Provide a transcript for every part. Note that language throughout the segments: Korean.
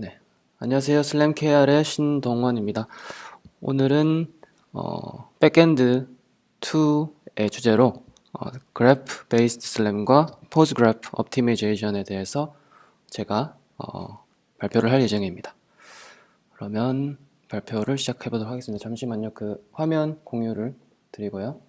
네, 안녕하세요. 슬램KR의 신동원입니다. 오늘은 백엔드 2의 주제로 그래프 베이스드 슬램과 포즈 그래프 옵티미제이션에 대해서 제가 발표를 할 예정입니다. 그러면 발표를 시작해 보도록 하겠습니다. 잠시만요. 그 화면 공유를 드리고요.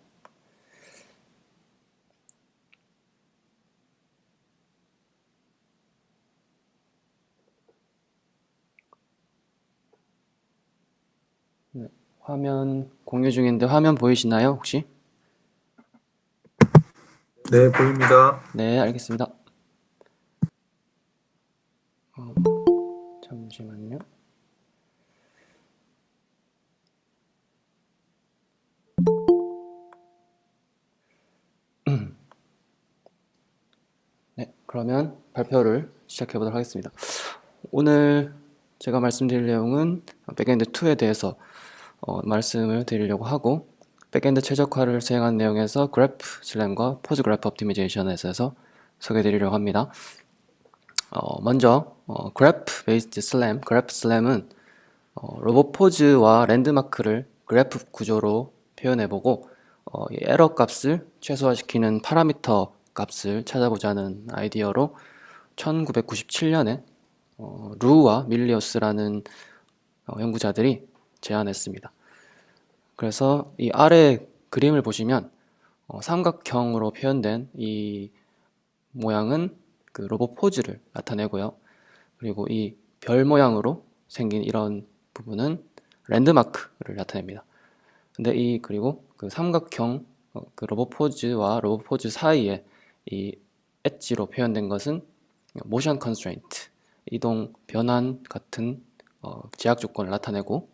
네, 화면 공유 중인데 화면 보이시나요, 혹시? 네, 보입니다. 네, 알겠습니다. 잠시만요. 네, 그러면 발표를 시작해 보도록 하겠습니다. 오늘 제가 말씀드릴 내용은 백엔드 2에 대해서 말씀을 드리려고 하고, 백엔드 최적화를 수행한 내용에서 그래프 슬램과 포즈 그래프 옵티미제이션에 대해서 소개해 드리려고 합니다. 먼저 그래프 베이스드 슬램, 그래프 슬램은 로봇 포즈와 랜드마크를 그래프 구조로 표현해보고 이 에러 값을 최소화시키는 파라미터 값을 찾아보자는 아이디어로 1997년에 루와 밀리어스라는 연구자들이 제안했습니다. 그래서 이 아래 그림을 보시면 삼각형으로 표현된 이 모양은 그 로봇 포즈를 나타내고요. 그리고 이 별 모양으로 생긴 이런 부분은 랜드마크를 나타냅니다. 근데 그리고 그 삼각형 그 로봇 포즈와 로봇 포즈 사이에 이 엣지로 표현된 것은 모션 컨스트레인트, 이동 변환 같은 제약 조건을 나타내고,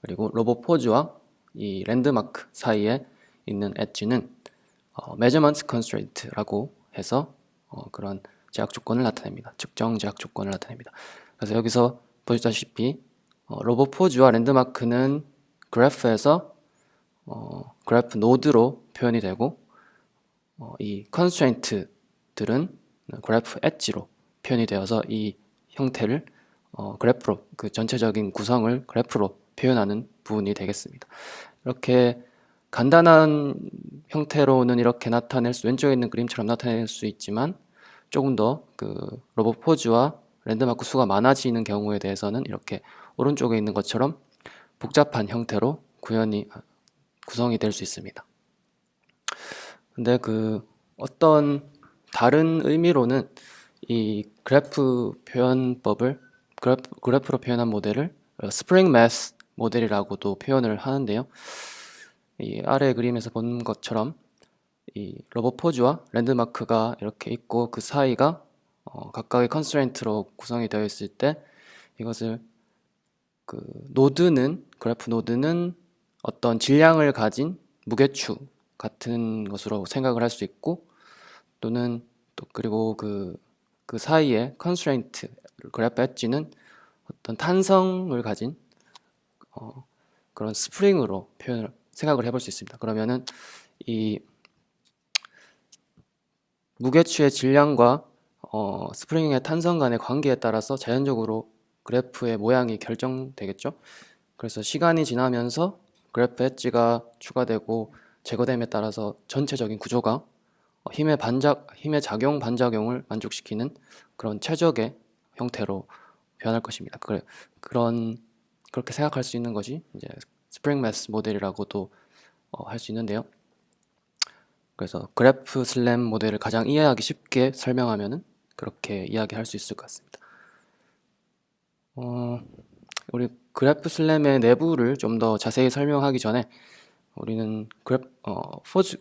그리고 로봇 포즈와 이 랜드마크 사이에 있는 엣지는 measurement constraint라고 해서 그런 제약 조건을 나타냅니다. 측정 제약 조건을 나타냅니다. 그래서 여기서 보시다시피 로봇 포즈와 랜드마크는 그래프에서 그래프 노드로 표현이 되고, 이 constraint들은 그래프 엣지로 표현이 되어서 이 형태를 그래프로, 그 전체적인 구성을 그래프로 표현하는 부분이 되겠습니다. 이렇게 간단한 형태로는 이렇게 왼쪽에 있는 그림처럼 나타낼 수 있지만, 조금 더 그 로봇 포즈와 랜드마크 수가 많아지는 경우에 대해서는 이렇게 오른쪽에 있는 것처럼 복잡한 형태로 구성이 될 수 있습니다. 근데 그 어떤 다른 의미로는 이 그래프 표현법을 그래프로 표현한 모델을 스프링 매스 모델이라고도 표현을 하는데요. 이 아래 그림에서 본 것처럼 이 로봇 포즈와 랜드마크가 이렇게 있고, 그 사이가 각각의 컨스트레인트로 구성이 되어 있을 때, 이것을 그 그래프 노드는 어떤 질량을 가진 무게추 같은 것으로 생각을 할 수 있고, 또는 또 그리고 그 사이에 컨스트레인트 그래프 엣지는 어떤 탄성을 가진 그런 스프링으로 생각을 해볼 수 있습니다. 그러면은 이 무게추의 질량과 스프링의 탄성 간의 관계에 따라서 자연적으로 그래프의 모양이 결정되겠죠. 그래서 시간이 지나면서 그래프 엣지가 추가되고 제거됨에 따라서 전체적인 구조가 힘의 작용, 반작용을 만족시키는 그런 최적의 형태로 변할 것입니다. 그렇게 생각할 수 있는 것이 이제 스프링 매스 모델이라고도 할 수 있는데요. 그래서 그래프 슬램 모델을 가장 이해하기 쉽게 설명하면은 그렇게 이야기할 수 있을 것 같습니다. 우리 그래프 슬램의 내부를 좀 더 자세히 설명하기 전에 우리는 포즈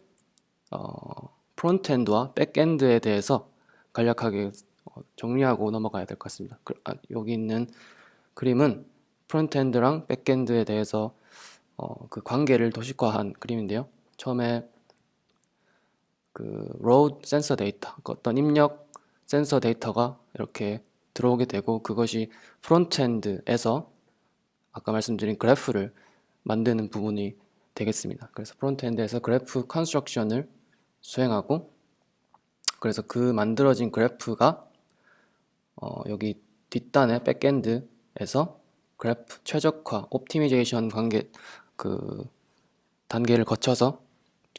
프론트엔드와 백엔드에 대해서 간략하게 정리하고 넘어가야 될 것 같습니다. 여기 있는 그림은 프론트엔드랑 백엔드에 대해서 그 관계를 도식화한 그림인데요. 처음에 그 로드 센서 데이터, 어떤 입력 센서 데이터가 이렇게 들어오게 되고, 그것이 프론트엔드에서 아까 말씀드린 그래프를 만드는 부분이 되겠습니다. 그래서 프론트엔드에서 그래프 컨스트럭션을 수행하고, 그래서 그 만들어진 그래프가 여기 뒷단의 백엔드에서 그래프 최적화, 옵티미제이션 단계를 거쳐서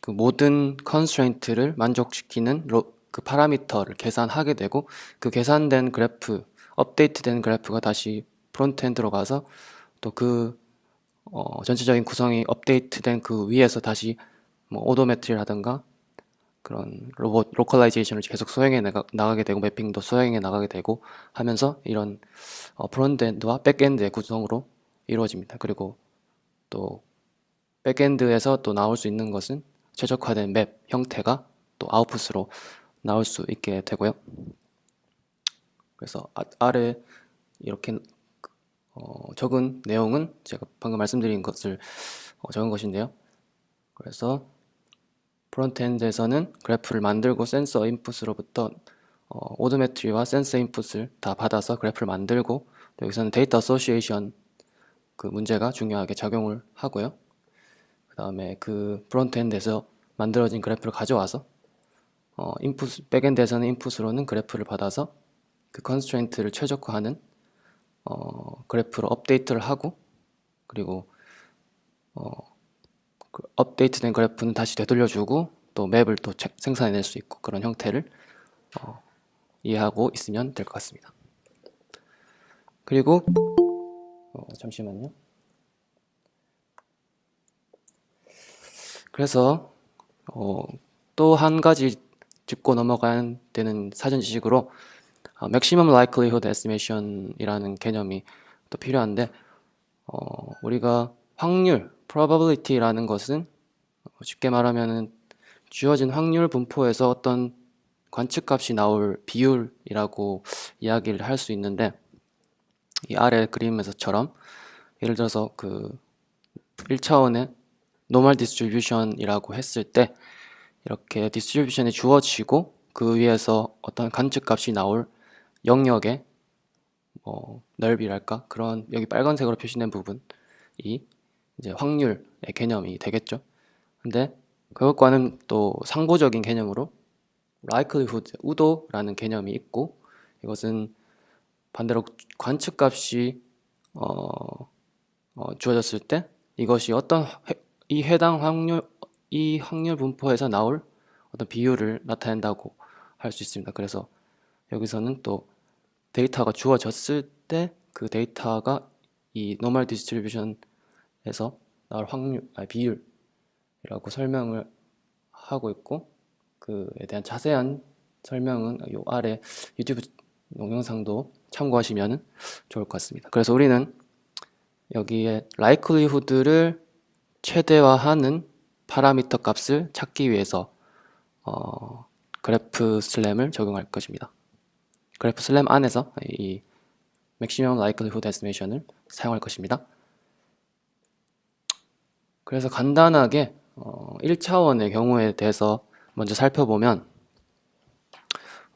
그 모든 컨스트레인트를 만족시키는 그 파라미터를 계산하게 되고, 그 계산된 그래프, 업데이트된 그래프가 다시 프론트엔드로 가서 또 전체적인 구성이 업데이트된 그 위에서 다시 뭐 오도메트리라든가 그런 로봇 로컬라이제이션을 계속 수행해 나가게 되고, 매핑도 수행해 나가게 되고 하면서 이런 프론트엔드와 백엔드의 구성으로 이루어집니다. 그리고 또 백엔드에서 또 나올 수 있는 것은 최적화된 맵 형태가 또 아웃풋으로 나올 수 있게 되고요. 그래서 아래 이렇게 적은 내용은 제가 방금 말씀드린 것을 적은 것인데요. 그래서 프론트엔드에서는 그래프를 만들고 센서 인풋으로부터 오도메트리와 센서 인풋을 다 받아서 그래프를 만들고, 또 여기서는 데이터 어소시에이션 그 문제가 중요하게 작용을 하고요. 그 다음에 그 프론트엔드에서 만들어진 그래프를 가져와서 백엔드에서는 인풋으로는 그래프를 받아서 그 컨스트레인트를 최적화하는 그래프로 업데이트를 하고, 그리고 그 업데이트된 그래프는 다시 되돌려주고 또 맵을 또 생산해낼 수 있고, 그런 형태를 이해하고 있으면 될 것 같습니다. 그리고 잠시만요. 그래서 또 한 가지 짚고 넘어가야 되는 사전 지식으로 Maximum Likelihood Estimation이라는 개념이 또 필요한데, 우리가 확률, probability라는 것은 쉽게 말하면은 주어진 확률 분포에서 어떤 관측값이 나올 비율이라고 이야기를 할 수 있는데, 이 아래 그림에서처럼 예를 들어서 그 1차원의 노멀 디스트리뷰션이라고 했을 때, 이렇게 디스트리뷰션이 주어지고 그 위에서 어떤 관측값이 나올 영역의 넓이랄까, 그런 여기 빨간색으로 표시된 부분이 이제 확률의 개념이 되겠죠. 근데 그것과는 또 상보적인 개념으로 likelihood, 우도라는 개념이 있고, 이것은 반대로 관측값이 주어졌을 때 이것이 이 확률 분포에서 나올 어떤 비율을 나타낸다고 할 수 있습니다. 그래서 여기서는 또 데이터가 주어졌을 때 그 데이터가 이 노멀 디스트리뷰션에서 나올 비율이라고 설명을 하고 있고, 그에 대한 자세한 설명은 요 아래 유튜브 동영상도 참고하시면 좋을 것 같습니다. 그래서 우리는 여기에 likelihood를 최대화하는 파라미터 값을 찾기 위해서 그래프 슬램을 적용할 것입니다. 그래프 슬램 안에서 이 Maximum Likelihood Estimation을 사용할 것입니다. 그래서 간단하게 1차원의 경우에 대해서 먼저 살펴보면,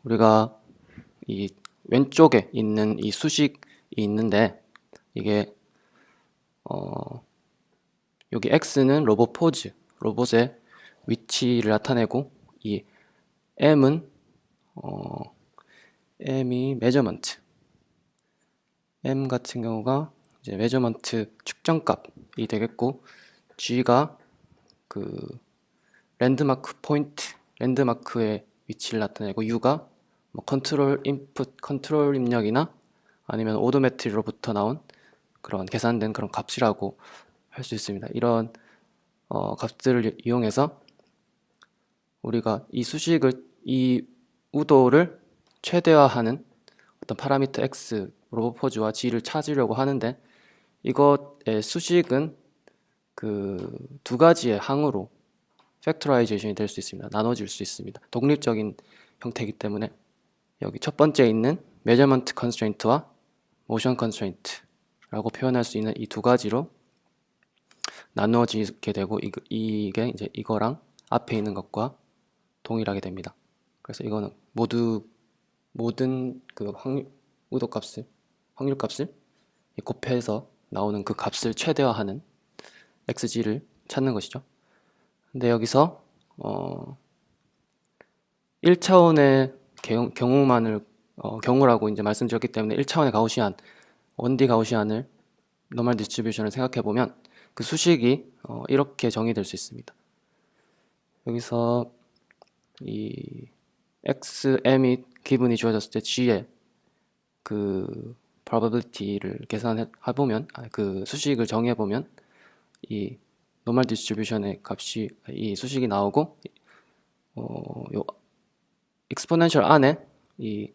우리가 이 왼쪽에 있는 이 수식이 있는데, 이게 여기 X는 로봇 포즈, 로봇의 위치를 나타내고, 이 M은 M이 메저먼트, M 같은 경우가 이제 메저먼트 측정값이 되겠고, G가 그 랜드마크 포인트, 랜드마크의 위치를 나타내고, U가 뭐 컨트롤 인풋, 컨트롤 입력이나 아니면 오도메트리로부터 나온 그런 계산된 그런 값이라고 할 수 있습니다. 이런 값들을 이용해서 우리가 이 우도를 최대화하는 어떤 파라미터 X, 로봇 포즈와 G를 찾으려고 하는데, 이것의 수식은 그 두 가지의 항으로 팩토라이제이션이 될 수 있습니다. 나눠질 수 있습니다. 독립적인 형태이기 때문에 여기 첫 번째 있는 메저먼트 컨스트레인트와 모션 컨스트레인트라고 표현할 수 있는 이 두 가지로 나누어지게 되고, 이게 이제 이거랑 앞에 있는 것과 동일하게 됩니다. 그래서 이거는 모든 그 확률 값을 곱해서 나오는 그 값을 최대화하는 xg를 찾는 것이죠. 근데 여기서 1차원의 경우만을 경우라고 이제 말씀드렸기 때문에 1차원의 가우시안, 1D 가우시안을 노멀 디스트리뷰션을 생각해 보면 그 수식이 이렇게 정의될 수 있습니다. 여기서 이 xm이 기분이 주어졌을 때 g의 그 probability를 계산해 보면 그 수식을 정의해 보면 이 노멀 디스트리뷰션의 값이 이 수식이 나오고 요 exponential 안에 이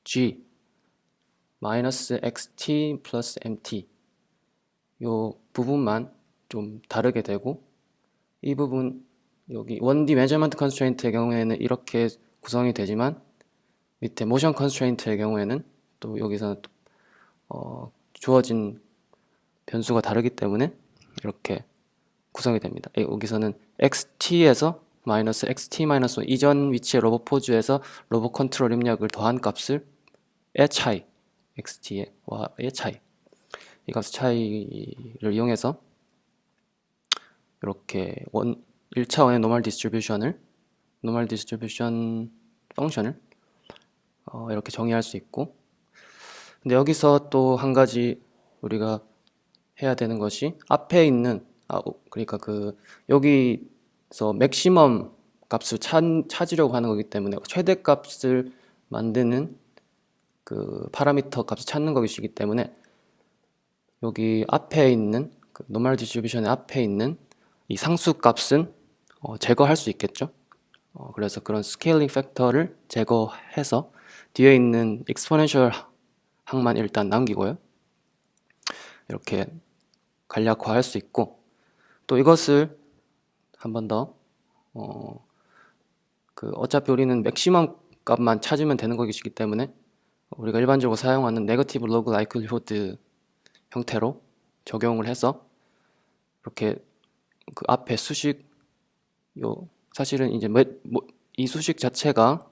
g 마이너스 xt 플러스 mt 요 부분만 좀 다르게 되고 이 부분 여기 1D measurement constraint의 경우에는 이렇게 구성이 되지만 밑에 motion constraint의 경우에는 또 여기서는 주어진 변수가 다르기 때문에 이렇게 구성이 됩니다. 여기서는 xt에서 마이너스 xt 마이너스 이전 위치의 로봇 포즈에서 로봇 컨트롤 입력을 더한 값을 의 차이 xt와의 차이 이 값 차이를 이용해서 이렇게 1차원의 노멀 디스트리뷰션 펑션을 이렇게 정의할 수 있고 근데 여기서 또 한 가지 우리가 해야 되는 것이 앞에 있는 그러니까 그 여기서 맥시멈 값을 찾으려고 하는 거기 때문에 최대 값을 만드는 그 파라미터 값을 찾는 것이기 때문에 여기 앞에 있는 그 노멀 디스트리뷰션의 앞에 있는 이 상수 값은 제거할 수 있겠죠. 그래서 그런 스케일링 팩터를 제거해서 뒤에 있는 익스포넨셜 항만 일단 남기고요. 이렇게 간략화할 수 있고 또 이것을 한 번 더 어차피 우리는 맥시멈 값만 찾으면 되는 것이기 때문에 우리가 일반적으로 사용하는 네거티브 로그 라이클리후드 형태로 적용을 해서 이렇게 그 앞에 수식 사실은 이제 이 수식 자체가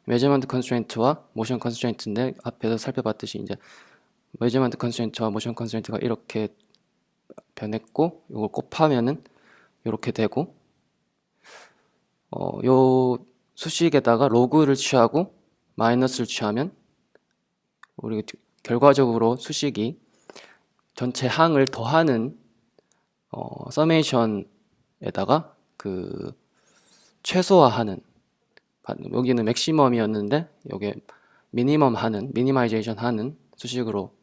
메저먼트 컨스트레인트와 모션 컨스트레인트인데 앞에서 살펴봤듯이 이제 메저먼트 컨스트레인트와 모션 컨스트레인트가 이렇게 변했고 이걸 곱하면은 이렇게 되고 요 수식에다가 로그를 취하고 마이너스를 취하면 우리 결과적으로 수식이 전체 항을 더하는 서메이션에다가 그 최소화하는 여기는 맥시멈이었는데 여기에 미니마이제이션 하는 수식으로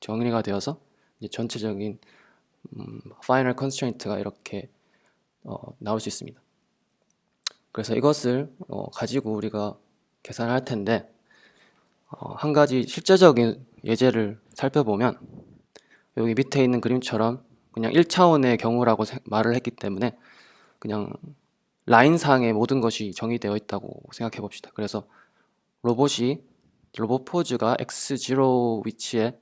정리가 되어서 이제 전체적인 파이널 컨스트레인트가 이렇게 나올 수 있습니다. 그래서 이것을 가지고 우리가 계산할 텐데 한 가지 실제적인 예제를 살펴보면 여기 밑에 있는 그림처럼 그냥 1차원의 경우라고 말을 했기 때문에 그냥 라인상의 모든 것이 정의되어 있다고 생각해 봅시다. 그래서 로봇 포즈가 x0 위치에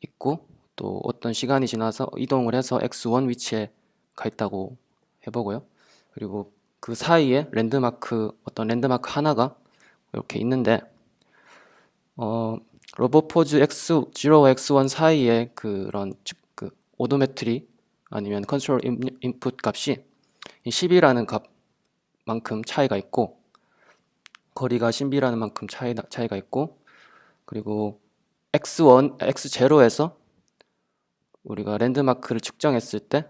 있고 또 어떤 시간이 지나서 이동을 해서 x1 위치에 가 있다고 해보고요. 그리고 그 사이에 어떤 랜드마크 하나가 이렇게 있는데 로봇 포즈 x0와 x1 사이에 그런 그 오도메트리 아니면 컨트롤 인풋 값이 10이라는 값만큼 차이가 있고 거리가 10이라는 만큼 차이가 있고 그리고 x0에서 우리가 랜드마크를 측정했을 때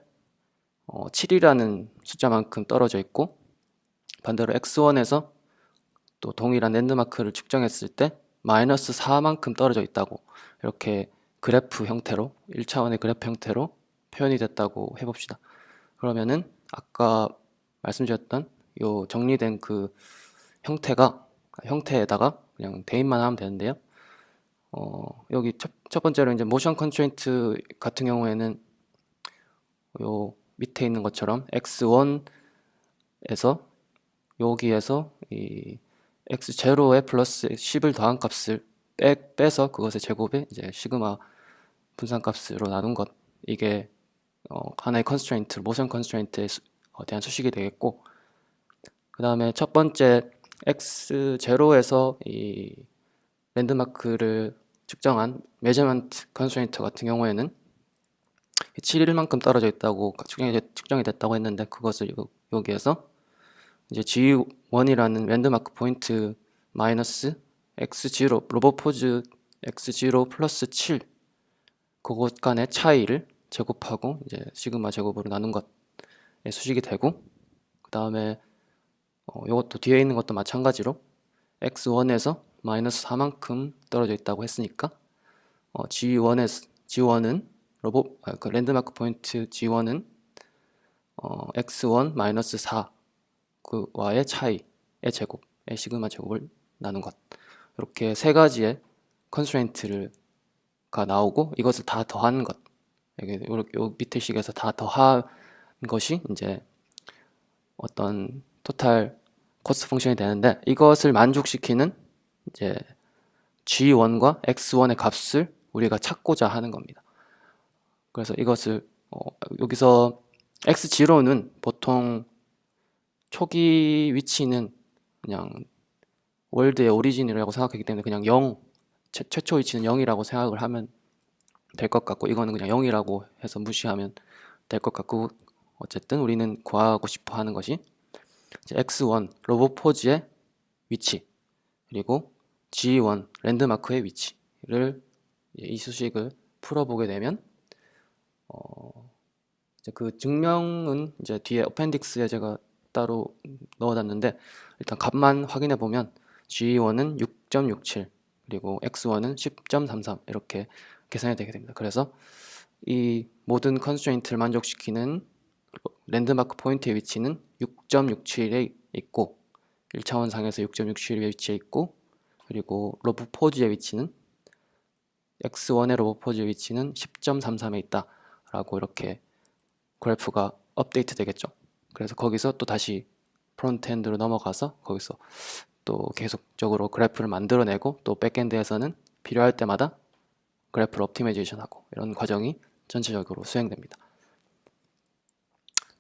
7이라는 숫자만큼 떨어져 있고 반대로 x1에서 또 동일한 랜드마크를 측정했을 때 마이너스 4만큼 떨어져 있다고 이렇게 그래프 형태로 1차원의 그래프 형태로 표현이 됐다고 해봅시다. 그러면은 아까 말씀드렸던 요 정리된 그 형태에다가 그냥 대입만 하면 되는데요. 여기 첫 번째로 이제 모션 컨스트레인트 같은 경우에는 요 밑에 있는 것처럼 x1에서 여기에서 이 x0에 플러스 10을 더한 값을 빼서 그것의 제곱에 이제 시그마 분산값으로 나눈 것 이게 하나의 컨스트레인트 모션 컨스트레인트에 대한 수식이 되겠고 그 다음에 첫 번째 x0에서 이 랜드마크를 측정한 메저먼트 컨스트레인트 같은 경우에는 7일만큼 떨어져 있다고 측정이 됐다고 했는데 그것을 여기에서 이제 G1이라는 랜드마크 포인트 마이너스 x0 로봇 포즈 x0 플러스 7 그것 간의 차이를 제곱하고 이제 시그마 제곱으로 나눈 것의 수식이 되고, 그 다음에 이것도 뒤에 있는 것도 마찬가지로 x1에서 마이너스 4만큼 떨어져 있다고 했으니까 G1은 그 랜드마크 포인트 G1은 x1 마이너스 4 그와의 차이의 제곱의 시그마 제곱을 나눈 것, 이렇게 세 가지의 컨스트레인트가 나오고 이것을 다 더한 것, 요 밑에 식에서 다 더한 것이 이제 어떤 토탈 코스트 펑션이 되는데, 이것을 만족시키는 이제 G1과 X1의 값을 우리가 찾고자 하는 겁니다. 그래서 이것을 여기서 X0는 보통 초기 위치는 그냥 월드의 오리진이라고 생각하기 때문에 그냥 0, 최초 위치는 0이라고 생각을 하면 될 것 같고, 이거는 그냥 0이라고 해서 무시하면 될 것 같고, 어쨌든 우리는 구하고 싶어 하는 것이 이제 X1 로봇 포즈의 위치, 그리고 G1 랜드마크의 위치를 이 수식을 풀어보게 되면 이제 그 증명은 이제 뒤에 어펜딕스에 제가 따로 넣어놨는데, 일단 값만 확인해 보면 G1은 6.67 그리고 X1은 10.33 이렇게 계산이 되게 됩니다. 그래서 이 모든 컨스트레인트를 만족시키는 랜드마크 포인트의 위치는 6.67에 있고, 1차원 상에서 6.67의 위치에 있고, 그리고 로봇 포즈의 위치는 X1의 로봇 포즈의 위치는 10.33에 있다 라고 이렇게 그래프가 업데이트 되겠죠. 그래서 거기서 또 다시 프론트엔드로 넘어가서 거기서 또 계속적으로 그래프를 만들어내고, 또 백엔드에서는 필요할 때마다 그래프를 옵티마이제이션하고, 이런 과정이 전체적으로 수행됩니다.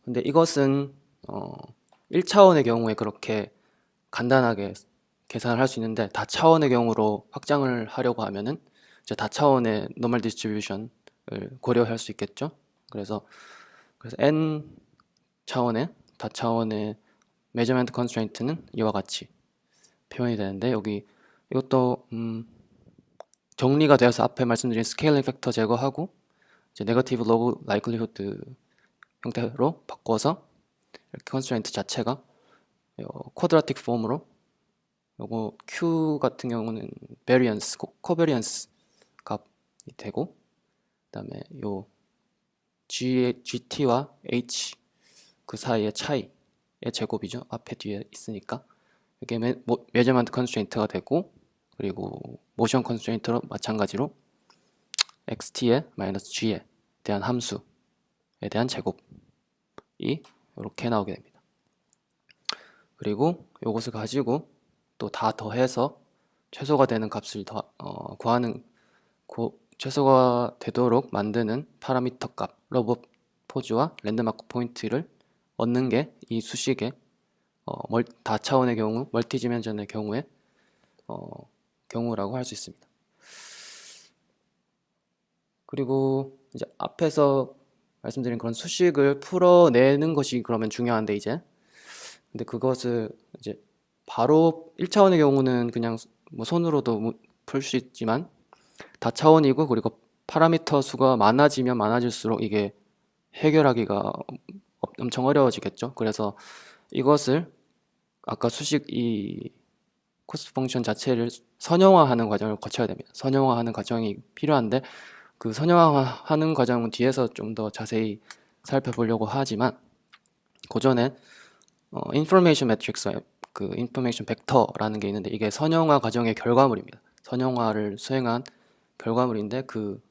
근데 이것은 1차원의 경우에 그렇게 간단하게 계산을 할 수 있는데, 다차원의 경우로 확장을 하려고 하면은 이제 다차원의 노멀 디스트리뷰션을 고려할 수 있겠죠. 그래서 n 차원의 다차원의 메저먼트 컨스트레인트는 이와 같이 표현이 되는데, 여기 이것도 정리가 되어서 앞에 말씀드린 스케일링 팩터 제거하고 이제 네거티브 로그 라이클리후드 형태로 바꿔서 이렇게 컨스트레인트 자체가 쿼드라틱 폼으로, 요거 Q 같은 경우는 베리언스, 코베리언스 값이 되고, 그 다음에 요 GT와 H 그 사이의 차이의 제곱이죠. 앞에 뒤에 있으니까 이게 메저먼트 컨스트레인트가 되고, 그리고 모션 컨스트레인트로 마찬가지로 XT의 마이너스 G에 대한 함수에 대한 제곱이 이렇게 나오게 됩니다. 그리고 이것을 가지고 또 다 더해서 최소가 되는 값을 구하는, 최소가 되도록 만드는 파라미터 값, 로봇 포즈와 랜드마크 포인트를 얻는 게 이 수식의 다차원의 경우, 멀티디멘전의 경우에 경우라고 할 수 있습니다. 그리고 이제 앞에서 말씀드린 그런 수식을 풀어내는 것이 그러면 중요한데, 이제 근데 그것을 이제 바로 1차원의 경우는 그냥 뭐 손으로도 풀 수 있지만, 다차원이고 그리고 파라미터 수가 많아지면 많아질수록 이게 해결하기가 엄청 어려워지겠죠. 그래서 이것을 아까 수식 이 코스트 펑션 자체를 선형화하는 과정을 거쳐야 됩니다. 선형화하는 과정이 필요한데, 그 선형화하는 과정은 뒤에서 좀 더 자세히 살펴보려고 하지만, 그 전에 인포메이션 매트릭스, 그 인포메이션 벡터라는 게 있는데, 이게 선형화 과정의 결과물입니다. 선형화를 수행한 결과물인데, 그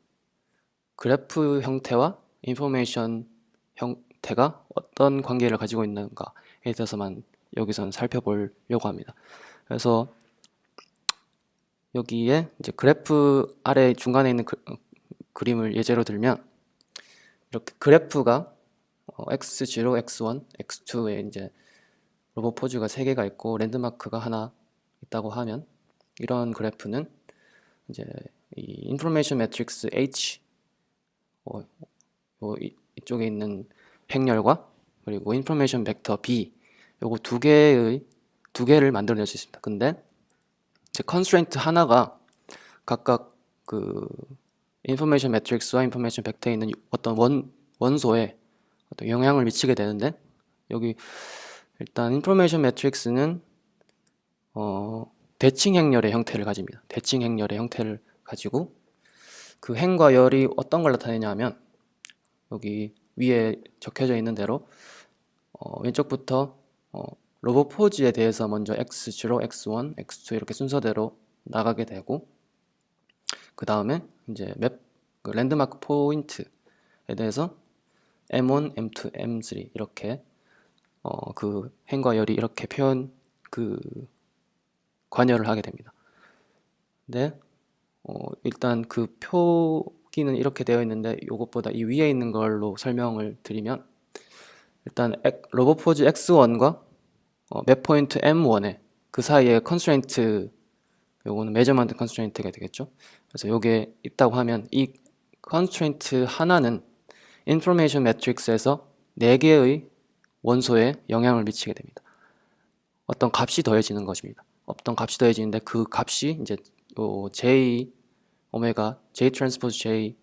그래프 형태와 인포메이션 형태가 어떤 관계를 가지고 있는가에 대해서만 여기서는 살펴보려고 합니다. 그래서 여기에 이제 그래프 아래 중간에 있는 그림을 예제로 들면, 이렇게 그래프가 x0, x1, x2에 이제 로봇 포즈가 3개가 있고 랜드마크가 하나 있다고 하면, 이런 그래프는 이제 이 인포메이션 매트릭스 H, 이쪽에 있는 행렬과 그리고 인포메이션 벡터 B, 요거 두 개를 만들어낼 수 있습니다. 근데 이제 컨스트레인트 하나가 각각 그 인포메이션 매트릭스와 인포메이션 벡터에 있는 어떤 원소에 어떤 영향을 미치게 되는데, 여기 일단 인포메이션 매트릭스는 대칭 행렬의 형태를 가집니다. 대칭 행렬의 형태를 가지고 그 행과 열이 어떤 걸 나타내냐 하면, 여기 위에 적혀져 있는 대로 왼쪽부터 로봇 포즈에 대해서 먼저 x0, x1, x2 이렇게 순서대로 나가게 되고, 그 다음에 이제 그 랜드마크 포인트에 대해서 M1, M2, M3 이렇게 그 행과 열이 이렇게 관여를 하게 됩니다. 근데 일단 그 표기는 이렇게 되어 있는데, 이것보다 이 위에 있는 걸로 설명을 드리면, 일단 로봇 포즈 X1과 맵 포인트 M1에 그 사이에 컨스트레인트, 요거는 메저먼트 컨스트레인트가 되겠죠. 그래서 요게 있다고 하면 이 컨스트레인트 하나는 인포메이션 매트릭스에서 4개의 원소에 영향을 미치게 됩니다. 어떤 값이 더해지는 것입니다. 어떤 값이 더해지는데, 그 값이 이제 요 J 오메가 J 트랜스포즈 J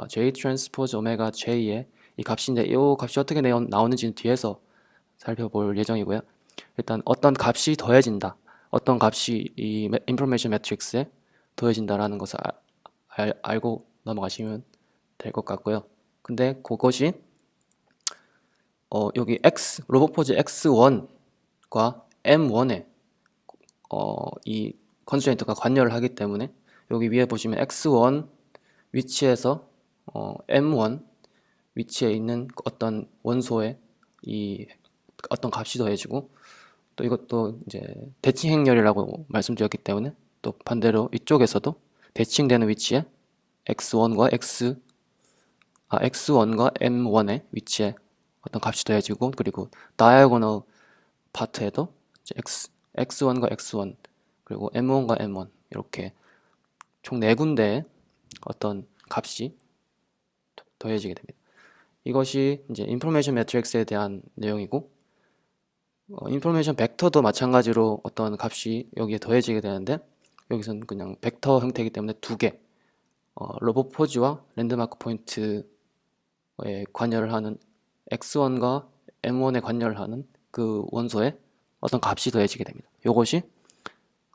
J 트랜스포즈 오메가 J의 이 값인데, 이 값이 어떻게 나오는지는 뒤에서 살펴볼 예정이고요. 일단 어떤 값이 더해진다, 어떤 값이 이 인포메이션 매트릭스에 더해진다라는 것을 알고 넘어가시면 될 것 같고요. 근데 그것이 여기 로봇 포즈 X1과 M1에 이 컨스트레인트가 관여를 하기 때문에, 여기 위에 보시면 X1 위치에서 M1 위치에 있는 어떤 원소에 이 어떤 값이 더해지고, 또 이것도 이제 대칭 행렬이라고 말씀드렸기 때문에, 또 반대로 이쪽에서도 대칭되는 위치에 X1과 M1의 위치에 어떤 값이 더해지고, 그리고 다이아고널 파트에도 이제 X1과 X1 그리고 M1과 M1 이렇게 총 4군데의 어떤 값이 더해지게 됩니다. 이것이 이제 인포메이션 매트릭스에 대한 내용이고, 인포메이션 벡터도 마찬가지로 어떤 값이 여기에 더해지게 되는데, 여기서는 그냥 벡터 형태이기 때문에 2개, 로봇 포즈와 랜드마크 포인트에 관여를 하는 X1과 M1에 관여를 하는 그 원소에 어떤 값이 더해지게 됩니다. 이것이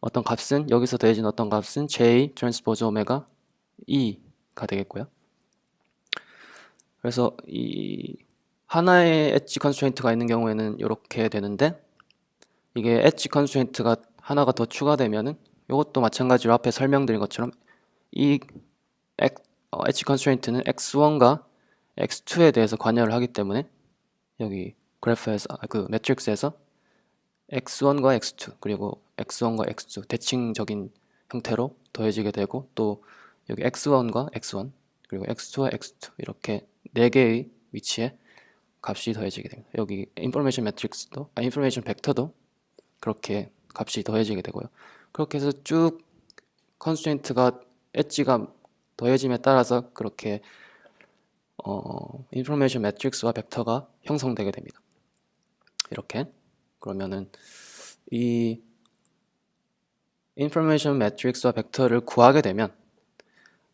어떤 값은, 여기서 더해진 어떤 값은 J 트랜스포즈 오메가 E가 되겠고요. 그래서 이 하나의 엣지 컨스트레인트가 있는 경우에는 이렇게 되는데, 이게 엣지 컨스트레인트가 하나가 더 추가되면은, 이것도 마찬가지로 앞에 설명드린 것처럼 이 엣지 컨스트레인트는 X1과 X2에 대해서 관여를 하기 때문에, 여기 그래프에서 그 매트릭스에서 X1과 X2 그리고 X1과 X2 대칭적인 형태로 더해지게 되고, 또 여기 X1과 X1 그리고 X2와 X2 이렇게 4개의 위치에 값이 더해지게 됩니다. 여기 인포메이션 매트릭스도 인포메이션 벡터도 그렇게 값이 더해지게 되고요. 그렇게 해서 쭉 컨스트레인트가 엣지가 더해짐에 따라서 그렇게 인포메이션 매트릭스와 벡터가 형성되게 됩니다. 이렇게. 그러면은 이 인포메이션 매트릭스와 벡터를 구하게 되면,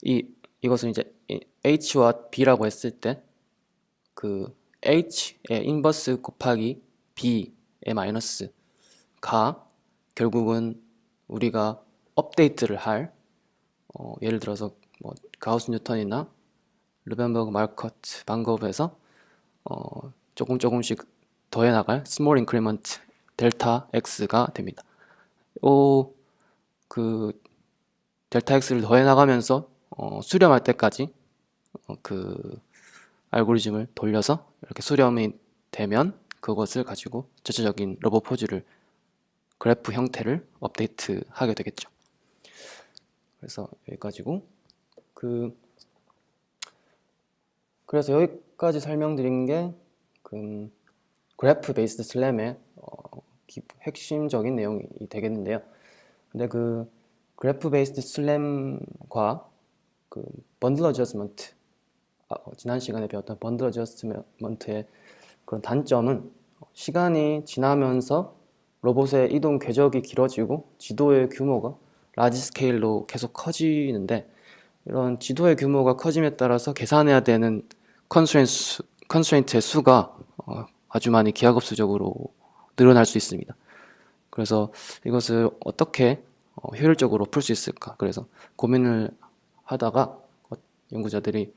이것은 이제 H와 B라고 했을 때 그 H의 인버스 곱하기 B의 마이너스가 결국은 우리가 업데이트를 할 예를 들어서 뭐 가우스 뉴턴이나 르벤버그 마르코트 방법에서 조금씩 더해 나갈 스몰 인크리먼트 델타 X가 됩니다. 그 델타 X를 더해 나가면서 수렴할 때까지 그 알고리즘을 돌려서 이렇게 수렴이 되면, 그것을 가지고 전체적인 로봇 포즈를, 그래프 형태를 업데이트하게 되겠죠. 그래서 여기까지고, 그래서 여기까지 설명드린 게 그래프 베이스드 슬램의 핵심적인 내용이 되겠는데요. 근데 그 그래프 베이스드 슬램과 그 번들 어저스먼트, 지난 시간에 배웠던 번들 어저스먼트의 그런 단점은, 시간이 지나면서 로봇의 이동 궤적이 길어지고 지도의 규모가 라지 스케일로 계속 커지는데, 이런 지도의 규모가 커짐에 따라서 계산해야 되는 컨스트레인트의 수가 아주 많이 기하급수적으로 늘어날 수 있습니다. 그래서 이것을 어떻게 효율적으로 풀 수 있을까? 그래서 고민을 하다가 연구자들이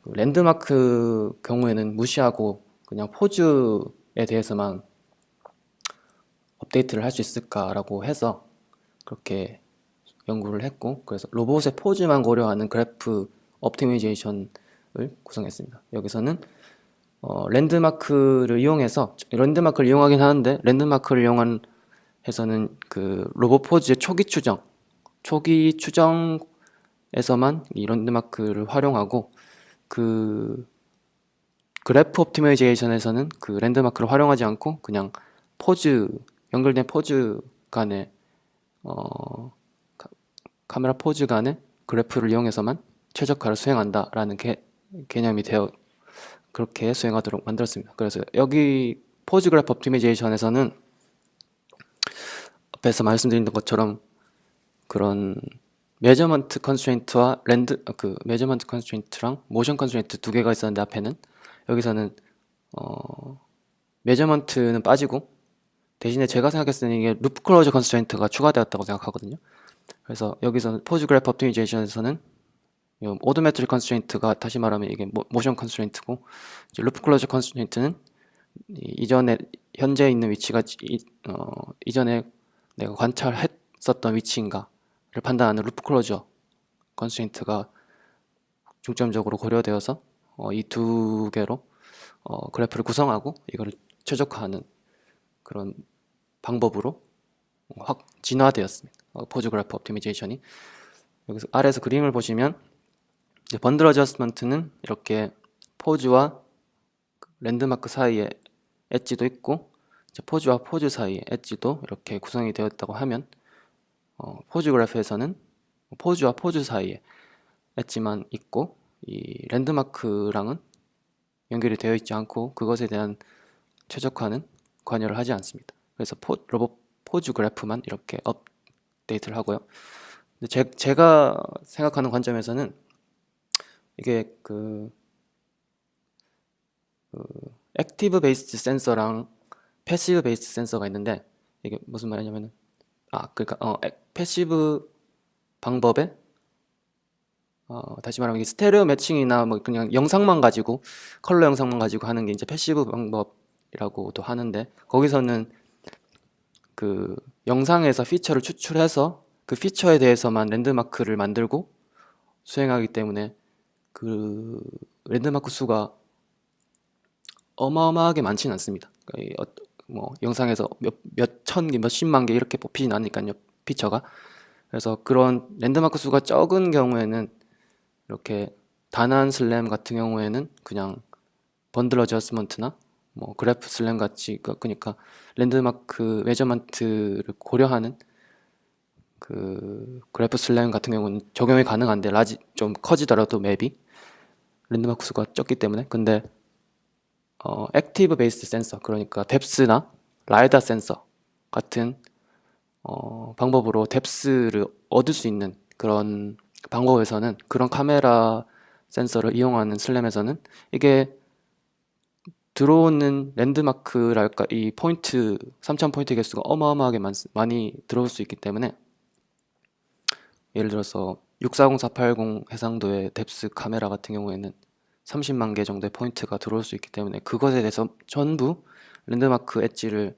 랜드마크 경우에는 무시하고 그냥 포즈에 대해서만 업데이트를 할 수 있을까라고 해서 그렇게 연구를 했고, 그래서 로봇의 포즈만 고려하는 그래프 옵티미제이션을 구성했습니다. 여기서는 랜드마크를 이용하긴 하는데, 랜드마크를 이용한 해서는 그 로봇 포즈의 초기 추정에서만 이 랜드마크를 활용하고, 그 그래프 옵티마이제이션에서는 그 랜드마크를 활용하지 않고 그냥 연결된 포즈 간의 카메라 포즈 간의 그래프를 이용해서만 최적화를 수행한다라는 개념이 되어 그렇게 수행하도록 만들었습니다. 그래서 여기 포즈 그래프 옵티마이제이션에서는 앞에서 말씀드린 것처럼 그런 메저먼트 컨스트레인트와 메저먼트 컨스트레인트랑 모션 컨스트레인트 두 개가 있었는데, 앞에는 여기서는 메저먼트는 빠지고 대신에 제가 생각했을 때는 이게 루프 클로저 컨스트레인트가 추가되었다고 생각하거든요. 그래서 여기서는 포즈 그래프 옵티마이제이션에서는 오도메트릭 컨스트레인트가, 다시 말하면 이게 모션 컨스트레인트고, 루프 클로저 컨스트레인트는 현재 있는 위치가 이전에 내가 관찰했었던 위치인가를 판단하는 루프 클로저 컨스트레인트가 중점적으로 고려되어서 이 두 개로 그래프를 구성하고 이거를 최적화하는 그런 방법으로 확 진화되었습니다. 포즈 그래프 옵티미제이션이. 여기서 아래에서 그림을 보시면 번들 어저스먼트는 이렇게 포즈와 랜드마크 사이에 엣지도 있고, 포즈와 포즈 사이에 엣지도 이렇게 구성이 되었다고 하면, 포즈 그래프에서는 포즈와 포즈 사이에 엣지만 있고 이 랜드마크랑은 연결이 되어 있지 않고 그것에 대한 최적화는 관여를 하지 않습니다. 그래서 로봇 포즈 그래프만 이렇게 업데이트를 하고요. 근데 제가 생각하는 관점에서는 이게 액티브 베이스드 센서랑 패시브 베이스드 센서가 있는데, 이게 무슨 말이냐면은 그러니까 패시브 방법에 다시 말하면 이게 스테레오 매칭이나 뭐 그냥 영상만 가지고, 컬러 영상만 가지고 하는 게 이제 패시브 방법이라고도 하는데, 거기서는 그 영상에서 피처를 추출해서 그 피처에 대해서만 랜드마크를 만들고 수행하기 때문에 그 랜드마크 수가 어마어마하게 많지는 않습니다. 뭐 영상에서 몇 천 개, 몇십만 개 이렇게 뽑히진 않으니까요, 피처가. 그래서 그런 랜드마크 수가 적은 경우에는, 이렇게 단한 슬램 같은 경우에는 그냥 번들 어저스먼트나 뭐 그래프 슬램 같이, 그러니까 랜드마크 메저먼트를 고려하는 그 그래프 슬램 같은 경우는 적용이 가능한데, 좀 커지더라도 맵이 랜드마크 수가 적기 때문에. 근데 액티브 베이스드 센서, 그러니까 뎁스나 라이다 센서 같은 방법으로 뎁스를 얻을 수 있는 그런 방법에서는, 그런 카메라 센서를 이용하는 슬램에서는 이게 들어오는 랜드마크랄까, 이 포인트 3000 포인트 개수가 어마어마하게 많이 들어올 수 있기 때문에, 예를 들어서 640480 해상도의 뎁스 카메라 같은 경우에는 30만 개 정도의 포인트가 들어올 수 있기 때문에, 그것에 대해서 전부 랜드마크 엣지를,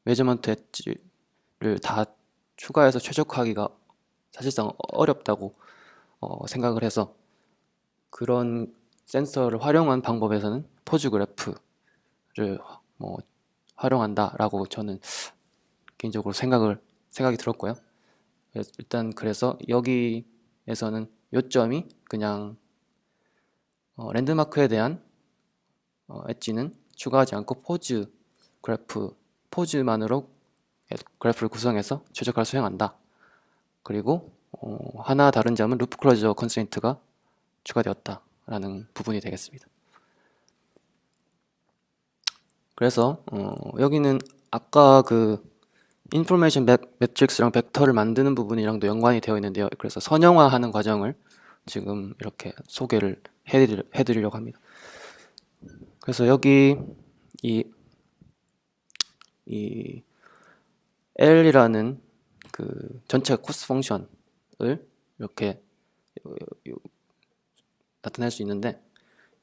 메저먼트 엣지를 다 추가해서 최적화하기가 사실상 어렵다고 생각을 해서, 그런 센서를 활용한 방법에서는 포즈 그래프를 활용한다라고 저는 개인적으로 생각이 들었고요. 그래서 여기에서는 요점이 그냥 랜드마크에 대한 엣지는 추가하지 않고 포즈만으로 그래프를 구성해서 최적화를 수행한다. 그리고 하나 다른 점은 루프 클로저 컨스트레인트가 추가되었다라는 부분이 되겠습니다. 그래서 여기는 아까 그 인포메이션 매트릭스랑 벡터를 만드는 부분이랑도 연관이 되어 있는데요. 그래서 선형화하는 과정을 지금 이렇게 소개를 해드리려고 합니다. 그래서 여기 이, 이 L이라는 그 전체 코스 펑션을 이렇게 나타낼 수 있는데,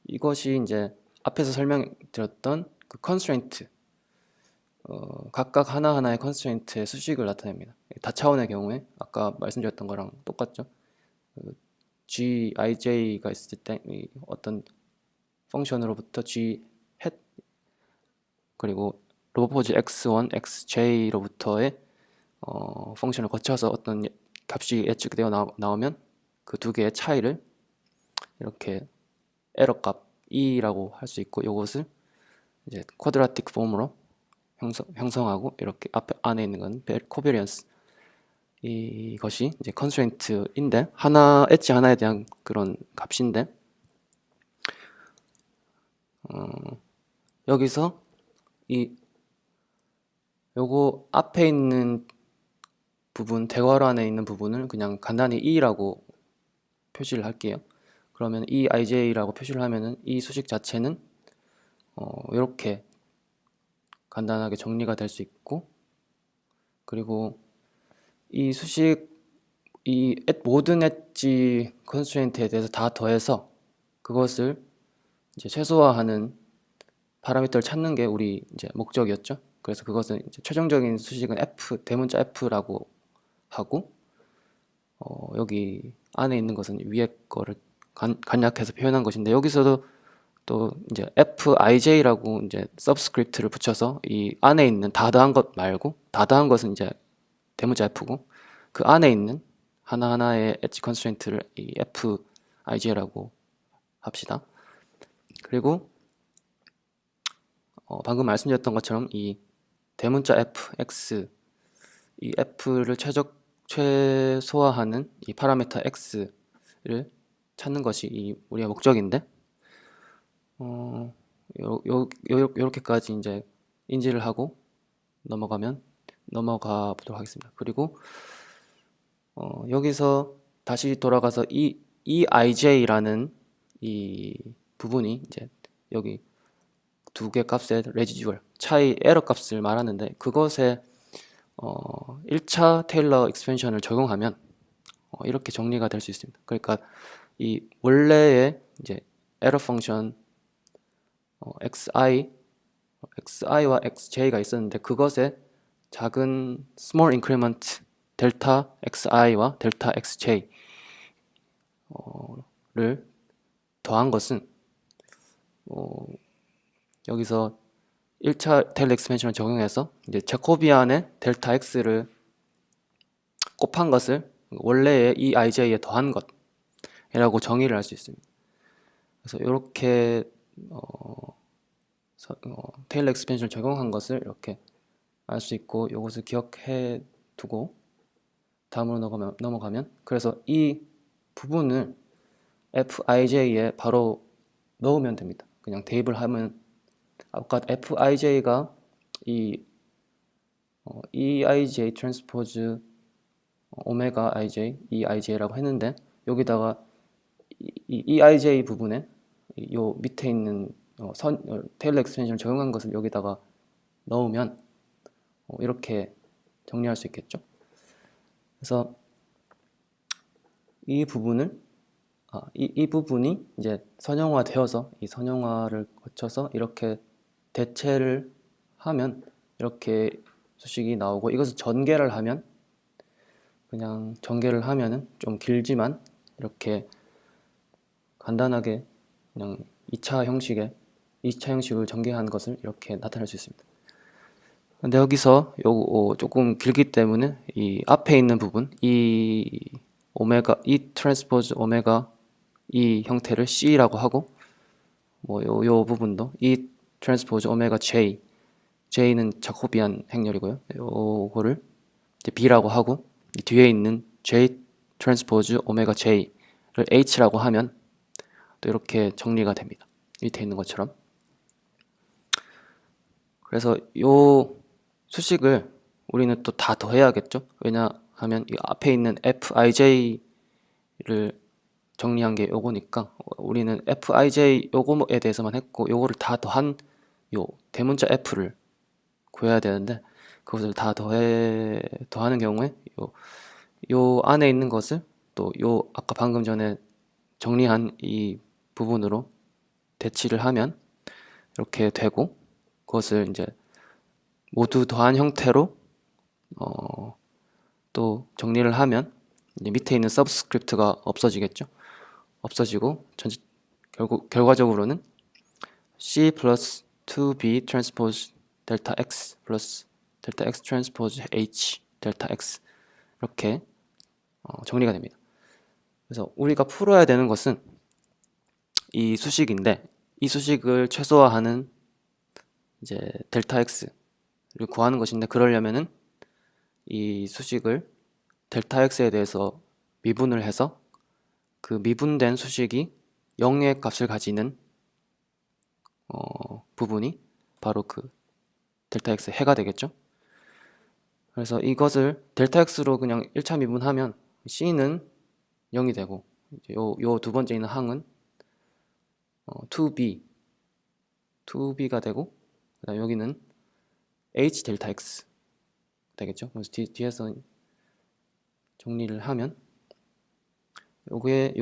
이것이 이제 앞에서 설명드렸던 그 컨스트레인트, 각각 하나하나의 컨스트레인트의 수식을 나타냅니다. 다차원의 경우에 아까 말씀드렸던 거랑 똑같죠. G, IJ가 있을 때 어떤 펑션으로부터 G hat 그리고 로버포즈 X1, XJ로부터의 펑션을 거쳐서 어떤 값이 예측되어 나오면 그 두 개의 차이를 이렇게 에러 값 E라고 할 수 있고, 이것을 이제 쿼드라틱 폼으로 형성하고, 이렇게 안에 있는 건 코베리언스, 이것이 이제 컨스트레인트인데, 엣지 하나에 대한 그런 값인데, 여기서 요거 앞에 있는 부분, 대괄호 안에 있는 부분을 그냥 간단히 E라고 표시를 할게요. 그러면 EIJ라고 표시를 하면은 이 수식 자체는 이렇게 간단하게 정리가 될 수 있고, 그리고 이 수식, 모든 엣지 컨스트레인트에 대해서 다 더해서 그것을 이제 최소화하는 파라미터를 찾는 게 우리 이제 목적이었죠. 그래서 그것은 이제 최종적인 수식은 대문자 F라고 하고, 여기 안에 있는 것은 위에 거를 간략해서 표현한 것인데, 여기서도 또 이제 FIJ라고 이제 서브스크립트를 붙여서 이 안에 있는 다 더한 것 말고, 다 더한 것은 이제 대문자 F고, 그 안에 있는 하나하나의 엣지 컨스트레인트를 이 FIJ라고 합시다. 그리고 방금 말씀드렸던 것처럼 이 대문자 F, X, 이 F를 최소화하는 이 파라미터 X를 찾는 것이 우리의 목적인데, 요렇게까지 이제 인지를 하고 넘어가 보도록 하겠습니다. 그리고 여기서 다시 돌아가서 이 EIJ라는 이 부분이 이제 여기 두 개 값의 레지듀얼 차이 에러 값을 말하는데, 그것에 1차 테일러 익스펜션을 적용하면 이렇게 정리가 될 수 있습니다. 그러니까 이 원래의 이제 에러 펑션 xi와 xj가 있었는데, 그것에 작은 small increment 델타 xi와 델타 xj를 더한 것은 여기서 1차 테일러 익스펜션을 적용해서 이제 제코비안의 델타 x를 곱한 것을 원래의 EIJ에 더한 것이라고 정의를 할 수 있습니다. 그래서 이렇게 테일러 익스펜션을 적용한 것을 이렇게 알 수 있고, 이것을 기억해 두고 다음으로 넘어가면, 그래서 이 부분을 FIJ에 바로 넣으면 됩니다. 그냥 대입을 하면, 아까 FIJ가 이 EIJ 트랜스포즈 오메가 IJ, EIJ라고 했는데, 여기다가 이 EIJ 부분에 요 밑에 있는 테일러 익스텐션을 적용한 것을 여기다가 넣으면 이렇게 정리할 수 있겠죠. 그래서 이 부분을 이 부분이 이제 선형화되어서, 이 선형화를 거쳐서 이렇게 대체를 하면 이렇게 수식이 나오고, 이것을 전개를 하면, 그냥 전개를 하면은 좀 길지만 이렇게 간단하게 그냥 2차 형식을 전개한 것을 이렇게 나타낼 수 있습니다. 근데 여기서 요거 조금 길기 때문에 이 앞에 있는 부분, 이 트랜스포즈 오메가 이 형태를 C라고 하고, 뭐 요 부분도 이 트랜스포즈 오메가 J는 자코비안 행렬이고요. 요거를 이제 B라고 하고, 이 뒤에 있는 J 트랜스포즈 오메가 J를 H라고 하면 또 이렇게 정리가 됩니다. 밑에 있는 것처럼. 그래서 요 수식을 우리는 또 다 더해야겠죠? 왜냐하면 이 앞에 있는 fij를 정리한 게 요거니까 우리는 fij 요거에 대해서만 했고 요거를 다 더한 요 대문자 f를 구해야 되는데 그것을 다 더하는 경우에 요 안에 있는 것을 또 요 아까 방금 전에 정리한 이 부분으로 대치를 하면 이렇게 되고 그것을 이제 모두 더한 형태로 또 정리를 하면 이제 밑에 있는 서브스크립트가 없어지겠죠. 없어지고 결과적으로는 C 플러스 2B 트랜스포즈 델타 X 플러스 델타 X 트랜스포즈 H 델타 X 이렇게 정리가 됩니다. 그래서 우리가 풀어야 되는 것은 이 수식인데 이 수식을 최소화하는 이제 델타 X를 구하는 것인데 그러려면은 이 수식을 델타 X에 대해서 미분을 해서 그 미분된 수식이 0의 값을 가지는 부분이 바로 그 델타 X 해가 되겠죠. 그래서 이것을 델타 X로 그냥 1차 미분하면 C는 0이 되고 요 두 번째 있는 항은 2B가 되고 그다음 여기는 H 델타 X 되겠죠. 그래서 뒤에서 정리를 하면 요게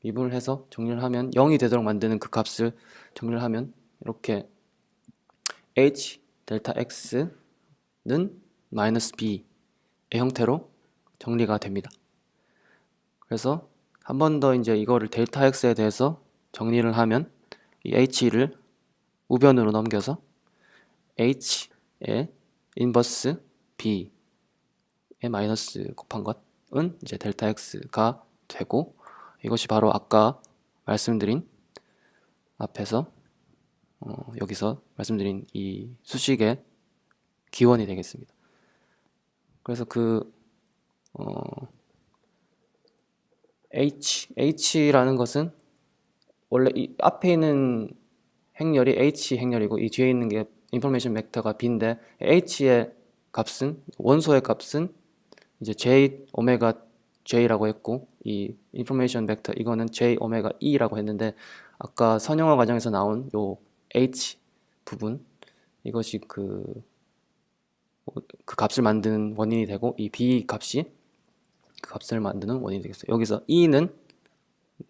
미분을 해서 정리를 하면 0이 되도록 만드는 그 값을 정리를 하면 이렇게 H 델타 X는 마이너스 B의 형태로 정리가 됩니다. 그래서 한 번 더 이제 이거를 델타 X에 대해서 정리를 하면 이 H를 우변으로 넘겨서 H의 인버스 B의 마이너스 곱한 것은 이제 델타 X가 되고 이것이 바로 아까 말씀드린 앞에서 여기서 말씀드린 이 수식의 기원이 되겠습니다. 그래서 그 H라는 것은 원래 이 앞에 있는 행렬이 H 행렬이고 이 뒤에 있는 게 인포메이션 벡터가 B인데 H의 값은 원소의 값은 이제 J 오메가 J라고 했고 이 인포메이션 벡터 이거는 J 오메가 E라고 했는데 아까 선형화 과정에서 나온 요 H 부분 이것이 그 값을 만드는 원인이 되고 이 B 값이 그 값을 만드는 원인이 되겠어요. 여기서 E는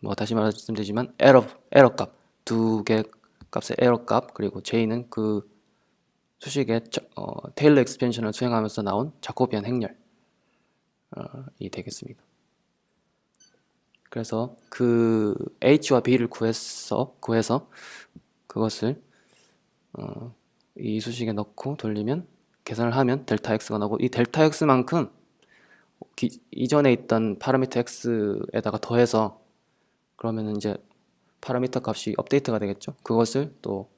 뭐 다시 말씀드리지만 에러 값 두 개 값의 에러 값 그리고 J는 그 수식의 테일러 익스펜션을 수행하면서 나온 자코비안 행렬이 되겠습니다. 그래서 그 H와 B를 구해서 그것을 이 수식에 넣고 돌리면 계산을 하면 델타 X가 나오고 이 델타 X만큼 이전에 있던 파라미터 X에다가 더해서 그러면 이제 파라미터 값이 업데이트가 되겠죠. 그것을 또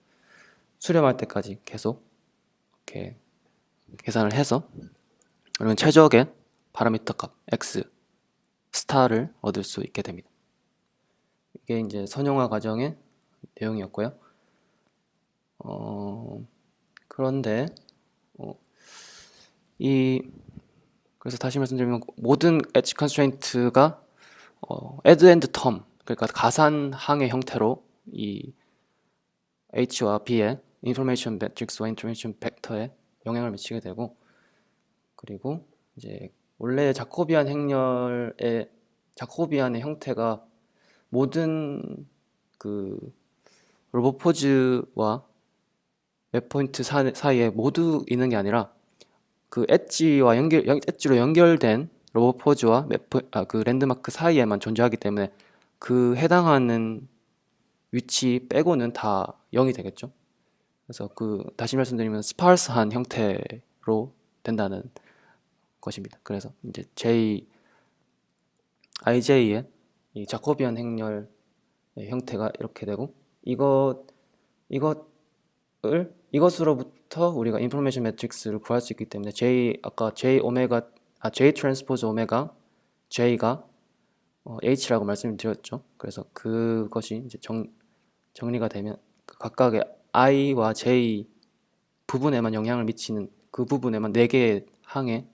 수렴할 때까지 계속 이렇게 계산을 해서 그러면 최적의 파라미터 값 X 스타를 얻을 수 있게 됩니다. 이게 이제 선형화 과정의 내용이었고요. 그런데 그래서 다시 말씀드리면 모든 엣지 컨스트레인트가 add and term 그러니까 가산항의 형태로 이 H와 B의 인포메이션 매트릭스와 인포메이션 벡터에 영향을 미치게 되고 그리고 이제 원래 자코비안 행렬의 자코비안의 형태가 모든 그 로보포즈와 웹포인트 사이에 모두 있는 게 아니라 그 엣지로 연결된 로보포즈와 그 랜드마크 사이에만 존재하기 때문에 그 해당하는 위치 빼고는 다 0이 되겠죠. 그래서 그 다시 말씀드리면 스파르스한 형태로 된다는 것입니다. 그래서 이제 IJ의 이 자코비안 행렬의 형태가 이렇게 되고 이것으로부터 우리가 인포메이션 매트릭스를 구할 수 있기 때문에 아까 J 트랜스포즈 오메가 J가 H라고 말씀을 드렸죠. 그래서 그것이 이제 정리가 되면 각각의 I와 J 부분에만 영향을 미치는 그 부분에만 4개의 항에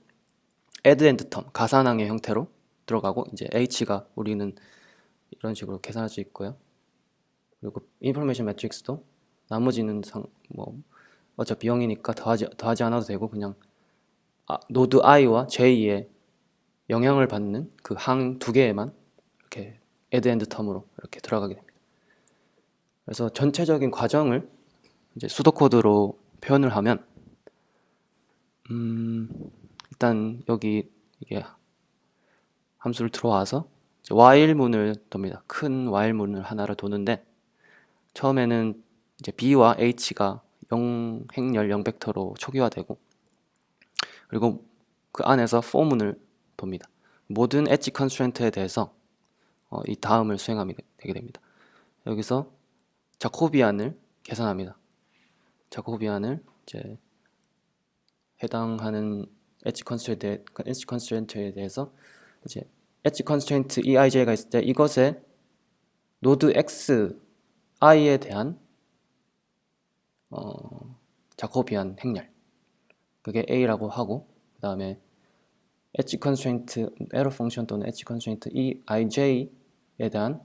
add and term 가산항의 형태로 들어가고 이제 h가 우리는 이런 식으로 계산할 수 있고요. 그리고 인포메이션 매트릭스도 나머지는 뭐 어차피 0이니까 더하지 않아도 되고 그냥 노드 i와 j의 영향을 받는 그 항 2개에만 이렇게 add and term으로 이렇게 들어가게 됩니다. 그래서 전체적인 과정을 이제 수도코드로 표현을 하면 일단 여기 이게 함수를 들어와서 while문을 돕니다. 큰 while문을 하나를 도는데 처음에는 이제 b와 h가 0행렬 0벡터로 초기화되고 그리고 그 안에서 for문을 돕니다. 모든 엣지 컨스트레인트에 대해서 이 다음을 수행하게 되게 됩니다. 여기서 자코비안을 계산합니다. 자코비안을 이제 해당하는 엣지 컨스트레인트에 대해서 이제 엣지 컨스트레인트 EIJ가 있을 때 이것의 노드 X, I에 대한 자코비안 행렬 그게 A라고 하고 그 다음에 엣지 컨스트레인트 에러 펑션 또는 엣지 컨스트레인트 EIJ에 대한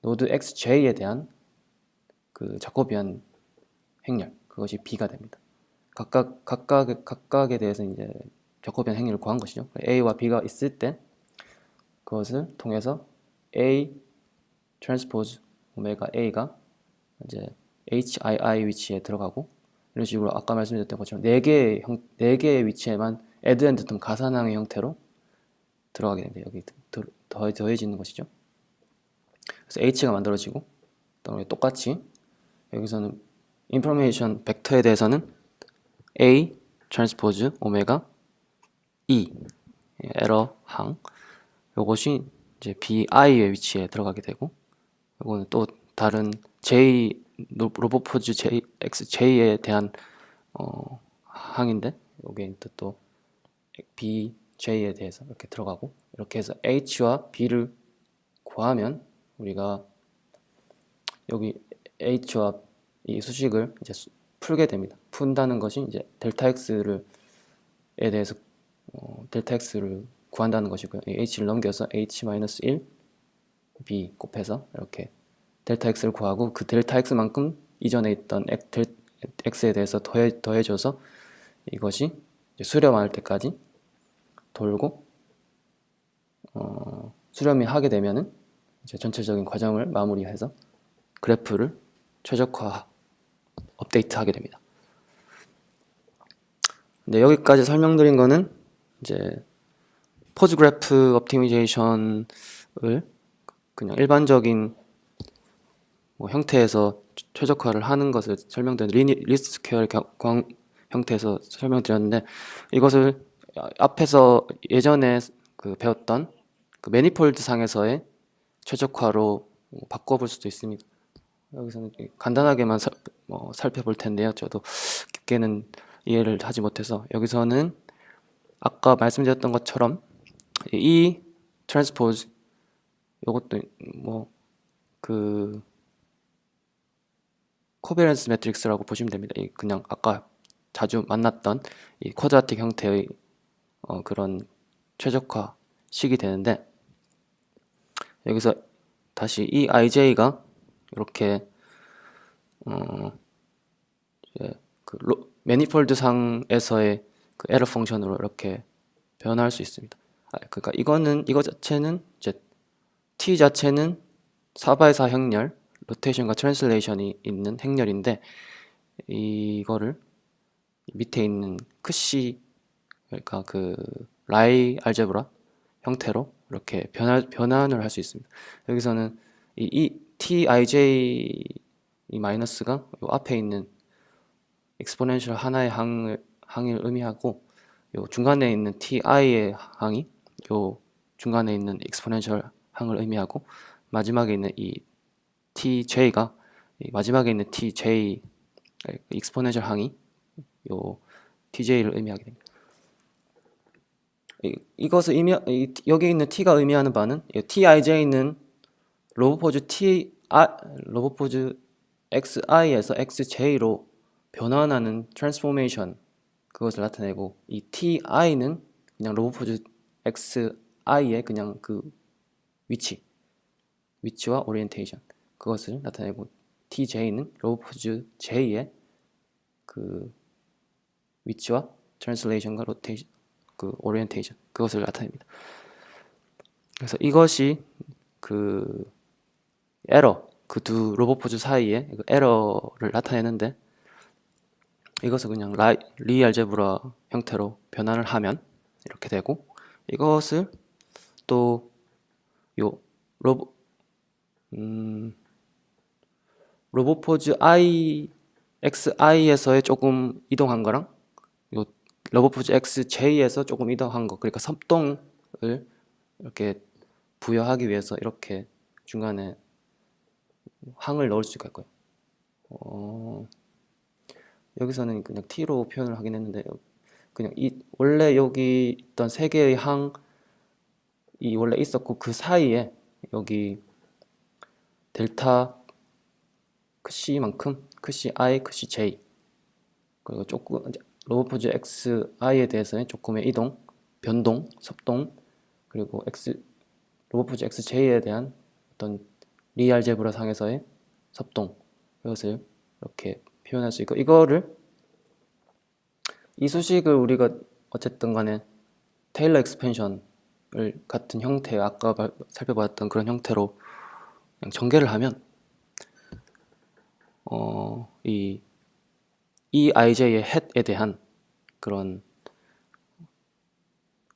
노드 XJ에 대한 그 자코비안 행렬 그것이 B가 됩니다. 각각에 대해서 이제 자코비안 행렬을 구한 것이죠. A와 B가 있을 때 그것을 통해서 A 트랜스포즈 오메가 A가 이제 HII 위치에 들어가고 이런 식으로 아까 말씀드렸던 것처럼 4개의 위치에만 add and term 가산항의 형태로 들어가게 됩니다. 여기 더해지는 것이죠. 그래서 H가 만들어지고 똑같이 여기서는 인포메이션 벡터에 대해서는 A 트랜스포즈 오메가 E 에러 항 요것이 이제 BI의 위치에 들어가게 되고 이거는 또 다른 J 로보포즈 XJ에 대한 항인데 여기에 또 BJ에 대해서 이렇게 들어가고 이렇게 해서 H와 B를 구하면 우리가 여기 H와 이 수식을 이제 풀게 됩니다. 푼다는 것이 이제 델타 X에 대해서 델타 X를 구한다는 것이고요. H를 넘겨서 H-1 B 곱해서 이렇게 델타 X를 구하고 그 델타 X만큼 이전에 있던 X에 대해서 더해줘서 이것이 수렴할 때까지 돌고 수렴이 하게 되면은 이제 전체적인 과정을 마무리해서 그래프를 최적화 업데이트하게 됩니다. 네, 여기까지 설명드린 거는 이제 포즈 그래프 옵티미제이션을 그냥 일반적인 형태에서 최적화를 하는 것을 설명드린 리스트 스퀘어 형태에서 설명드렸는데 이것을 앞에서 예전에 배웠던 그 매니폴드 상에서의 최적화로 바꿔볼 수도 있습니다. 여기서는 간단하게만 살펴볼 텐데요. 저도 깊게는 이해를 하지 못해서 여기서는 아까 말씀드렸던 것처럼 이 트랜스포즈 이것도 그 코베런스 매트릭스라고 보시면 됩니다. 그냥 아까 자주 만났던 이 쿼드라틱 형태의 그런 최적화식이 되는데 여기서 다시 이 IJ가 이렇게 그 매니폴드 상에서의 그 에러 펑션으로 이렇게 변화할 수 있습니다. 그러니까 이거 자체는 이제 T 자체는 4x4 행렬 로테이션과 트랜슬레이션이 있는 행렬인데 이거를 밑에 있는 크시 그러니까 그 라이 알제브라 형태로 이렇게 변환을 할 수 있습니다. 여기서는 이 TIJ 이 마이너스가 요 앞에 있는 익스포넨셜 하나의 항을 의미하고 요 중간에 있는 TI의 항이 요 중간에 있는 익스포넨셜 항을 의미하고 마지막에 있는 이 TJ가 마지막에 있는 TJ 익스포넨셜 항이 요 TJ를 의미하게 됩니다. 이것을 여기 있는 T가 의미하는 바는 TIJ는 로보포즈 XI에서 XJ로 변환하는 트랜스포메이션 그것을 나타내고, 이 TI는 그냥 로봇포즈 XI의 그냥 그 위치와 오리엔테이션, 그것을 나타내고, TJ는 로봇포즈 J의 그 위치와 트랜슬레이션과 로테이션, 그 오리엔테이션, 그것을 나타냅니다. 그래서 이것이 그 에러, 그 두 로봇 포즈 사이에 그 에러를 나타내는데, 이것을 그냥 리 알제브라 형태로 변환을 하면 이렇게 되고, 이것을 또 요 로봇 로봇 포즈 XI에서의 조금 이동한 거랑 요 로봇 포즈 XJ에서 조금 이동한 거, 그러니까 섭동을 이렇게 부여하기 위해서 이렇게 중간에 항을 넣을 수가 있고요. 여기서는 그냥 T로 표현을 하긴 했는데, 그냥 원래 여기 있던 세 개의 항이 원래 있었고, 그 사이에 여기 델타 C만큼 C I, C J, 그리고 조금 로봇포즈 XI에 대해서는 조금의 이동, 변동, 섭동, 그리고 로봇포즈 XJ에 대한 어떤 리알제브라 상에서의 섭동, 이것을 이렇게 표현할 수 있고, 이 수식을 우리가 어쨌든 간에 테일러 익스펜션을 같은 형태, 아까 살펴봤던 그런 형태로 그냥 전개를 하면 이 EIJ의 햇에 대한 그런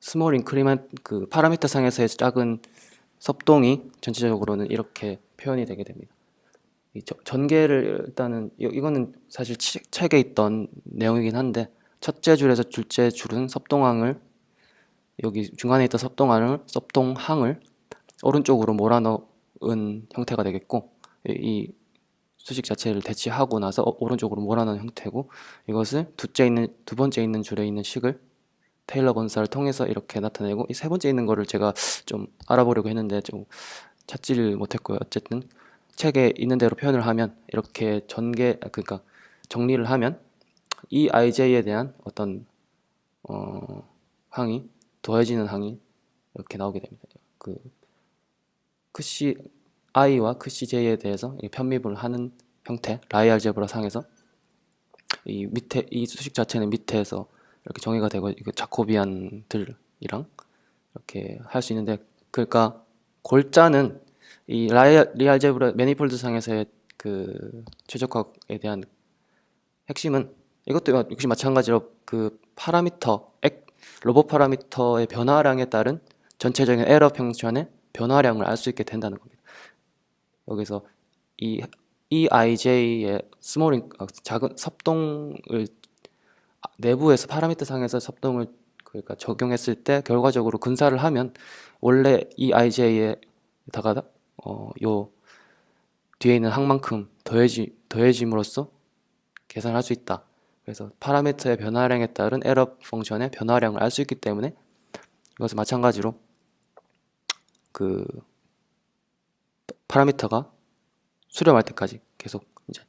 스몰 인크리먼트, 그 파라미터 상에서의 작은 섭동이 전체적으로는 이렇게 표현이 되게 됩니다. 이 전개를 일단은 이거는 사실 책에 있던 내용이긴 한데, 첫째 줄에서 둘째 줄은 섭동항을, 여기 중간에 있던 섭동항을 오른쪽으로 몰아넣은 형태가 되겠고, 이 수식 자체를 대치하고 나서 오른쪽으로 몰아넣은 형태고, 이것을 두 번째 있는 줄에 있는 식을 테일러 건사를 통해서 이렇게 나타내고, 이 세 번째 있는 거를 제가 좀 알아보려고 했는데 좀 찾지를 못했고요. 어쨌든 책에 있는 대로 표현을 하면 이렇게 그러니까 정리를 하면 EIJ에 대한 어떤 항이 더해지는 항이 이렇게 나오게 됩니다. 그 크시 I와 크시 J에 대해서 편미분을 하는 형태, 라이 알제브라 상에서 이 밑에 이 수식 자체는 밑에서 이렇게 정의가 되고, 이거 자코비안들이랑 이렇게 할 수 있는데, 그러니까 골자는 이 리알제브라 매니폴드 상에서의 그 최적화에 대한 핵심은, 이것도 역시 마찬가지로 그 로봇 파라미터의 변화량에 따른 전체적인 에러 펑션의 변화량을 알 수 있게 된다는 겁니다. 여기서 이 EIJ의 작은 섭동을 내부에서 파라미터 상에서 섭동을 그러니까 적용했을 때 결과적으로 근사를 하면 원래 EIJ에다가 요 뒤에 있는 항만큼 더해짐으로써 계산할 수 있다. 그래서 파라미터의 변화량에 따른 에러 펑션의 변화량을 알 수 있기 때문에, 이것은 마찬가지로 그 파라미터가 수렴할 때까지 계속 이제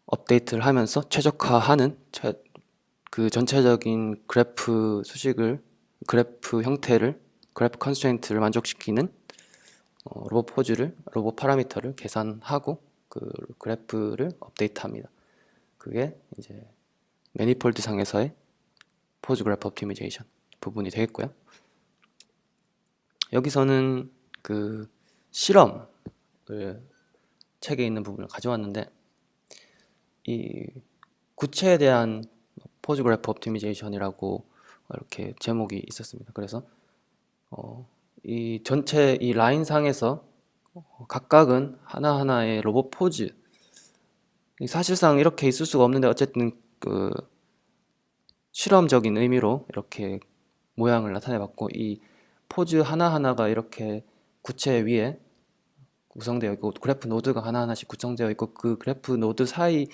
업데이트를 하면서 최적화하는 그 전체적인 그래프 형태를, 그래프 컨스트레인트를 만족시키는 로봇 파라미터를 계산하고 그 그래프를 업데이트합니다. 그게 이제 매니폴드 상에서의 포즈 그래프 옵티미제이션 부분이 되겠고요. 여기서는 그 실험을 책에 있는 부분을 가져왔는데, 이 구체에 대한 포즈 그래프 옵티미제이션이라고 이렇게 제목이 있었습니다. 그래서 이 전체 이 라인상에서 각각은 하나하나의 로봇 포즈, 사실상 이렇게 있을 수가 없는데, 어쨌든 그 실험적인 의미로 이렇게 모양을 나타내봤고, 이 포즈 하나하나가 이렇게 구체 위에 구성되어 있고, 그래프 노드가 하나하나씩 구성되어 있고, 그 그래프 노드 사이에는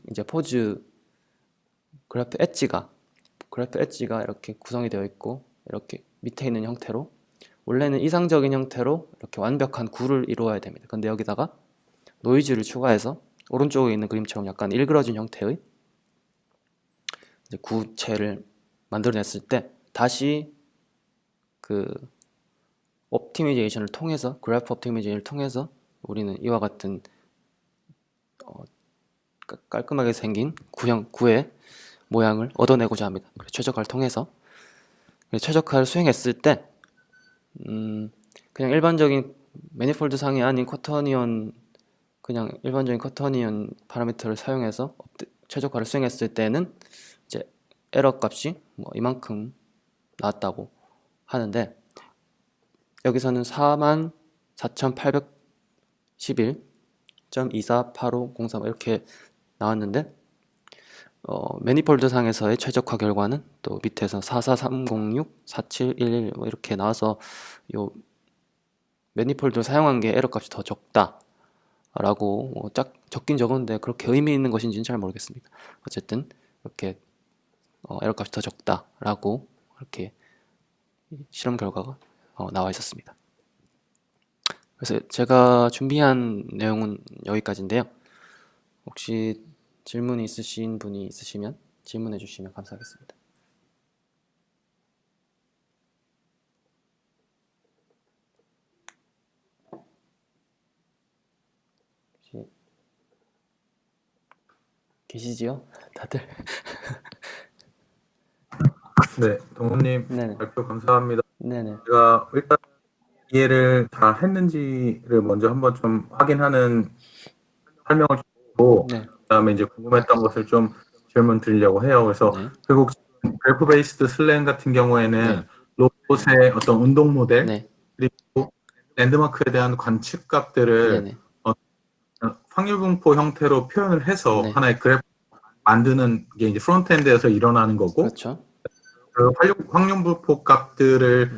이제 포즈 그래프 엣지가 이렇게 구성이 되어 있고, 이렇게 밑에 있는 형태로, 원래는 이상적인 형태로 이렇게 완벽한 구를 이루어야 됩니다. 근데 여기다가 노이즈를 추가해서 오른쪽에 있는 그림처럼 약간 일그러진 형태의 이제 구체를 만들어냈을 때 다시 그 옵티미제이션을 통해서 그래프 옵티미제이션을 통해서 우리는 이와 같은 깔끔하게 생긴 구의 모양을 얻어내고자 합니다. 그래서 최적화를 통해서 최적화를 수행했을 때 그냥 일반적인 매니폴드 상이 아닌 쿼터니언 그냥 일반적인 쿼터니언 파라미터를 사용해서 최적화를 수행했을 때는 이제 에러 값이 뭐 이만큼 나왔다고 하는데 여기서는 44,811.248503 이렇게 나왔는데 매니폴드 상에서의 최적화 결과는 또 밑에서 44306, 4711 뭐 이렇게 나와서 요 매니폴드를 사용한 게 에러 값이 더 적다라고 적긴 적었는데 그렇게 의미 있는 것인지는 잘 모르겠습니다. 어쨌든 이렇게 에러 값이 더 적다라고 이렇게 실험 결과가 나와 있었습니다. 그래서 제가 준비한 내용은 여기까지인데요. 혹시 질문이 있으신 분이 있으시면 질문해 주시면 감사하겠습니다. 혹시 계시지요? 다들? 네, 동훈님 네네. 발표 감사합니다. 네네. 제가 일단 이해를 다 했는지를 먼저 한번 좀 확인하는 설명을 주고 네. 그다음에 이제 궁금했던 것을 좀 질문 드리려고 해요. 그래서 네. 결국 그래프 베이스드 슬랭 같은 경우에는 네. 로봇의 어떤 운동 모델 네. 그리고 랜드마크에 대한 관측 값들을 네네. 확률 분포 형태로 표현을 해서 네. 하나의 그래프 만드는 게 이제 프론트엔드에서 일어나는 거고 그렇죠. 그 확률분포 값들을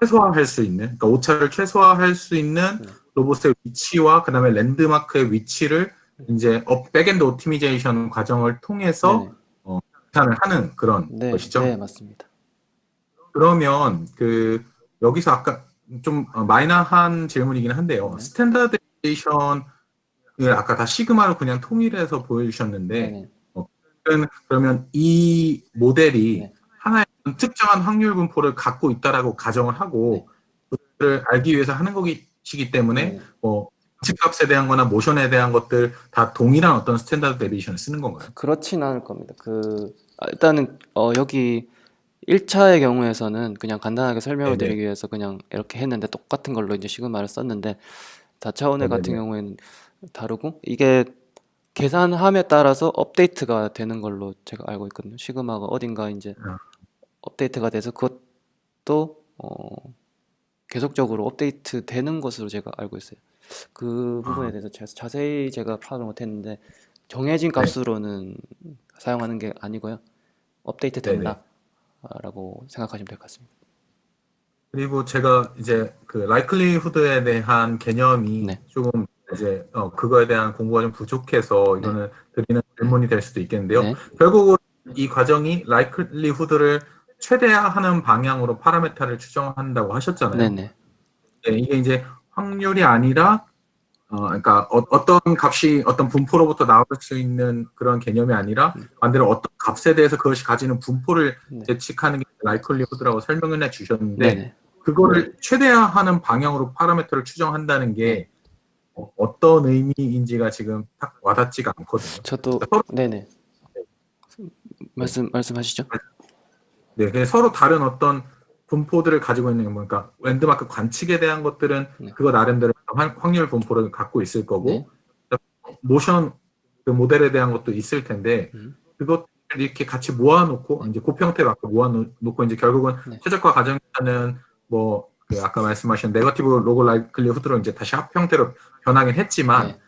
최소화할 수 있는, 그러니까 오차를 최소화할 수 있는 네. 로봇의 위치와 그다음에 랜드마크의 위치를 이제 백엔드 옵티미제이션 과정을 통해서 네네. 계산을 하는 그런 네. 것이죠. 네, 맞습니다. 그러면 여기서 아까 좀 마이너한 질문이긴 한데요. 네. 스탠다드에이션을 아까 다 시그마로 그냥 통일해서 보여주셨는데 네네. 그러면 이 모델이 네. 하나의 특정한 확률 분포를 갖고 있다라고 가정을 네. 하고 그것을 알기 위해서 하는 것이기 때문에 네네. 뭐 측값에 대한 거나 모션에 대한 것들 다 동일한 어떤 스탠다드 데비에이션을 쓰는 건가요? 그렇진 않을 겁니다. 일단은 여기 1차의 경우에서는 그냥 간단하게 설명을 네네. 드리기 위해서 그냥 이렇게 했는데 똑같은 걸로 이제 시그마를 썼는데 다차원의 같은 네네네. 경우에는 다르고 이게 계산함에 따라서 업데이트가 되는 걸로 제가 알고 있거든요. 시그마가 어딘가 이제 아, 업데이트가 돼서 그것도 계속적으로 업데이트 되는 것으로 제가 알고 있어요. 그 부분에 아, 대해서 자세히 제가 파악을 못했는데 정해진 네. 값으로는 사용하는 게 아니고요. 업데이트 네네. 된다라고 생각하시면 될 것 같습니다. 그리고 제가 이제 그 라이클리후드에 대한 개념이 네, 조금 이제 그거에 대한 공부가 좀 부족해서 네, 이거는 드리는 질문이 될 수도 있겠는데요. 네, 결국은 이 과정이 라이클리후드를 최대화하는 방향으로 파라메타를 추정한다고 네, 하셨잖아요. 네, 네, 이게 이제 확률이 아니라 그러니까 어떤 값이 어떤 분포로부터 나올 수 있는 그런 개념이 아니라 반대로 어떤 값에 대해서 그것이 가지는 분포를 네, 예측하는 게 라이클리후드라고 설명을 해 네, 주셨는데 네, 그거를 최대화하는 방향으로 파라미터를 추정한다는 네. 게 어떤 의미인지가 지금 딱 와닿지가 않거든요. 저도 서로, 네, 네. 네, 말씀하시죠. 네, 서로 다른 어떤 분포들을 가지고 있는 거, 그러니까 랜드마크 관측에 대한 것들은 네, 그거 나름대로 확률 분포를 갖고 있을 네, 거고 모션 그 모델에 대한 것도 있을 텐데 음, 그것들을 이렇게 같이 모아놓고 네, 이제 곱형태로 아까 모아놓고 이제 결국은 네, 최적화 과정에서는 그 아까 말씀하신 네거티브 로그 라이클리후드로 이제 다시 합형태로 변하긴 했지만 네,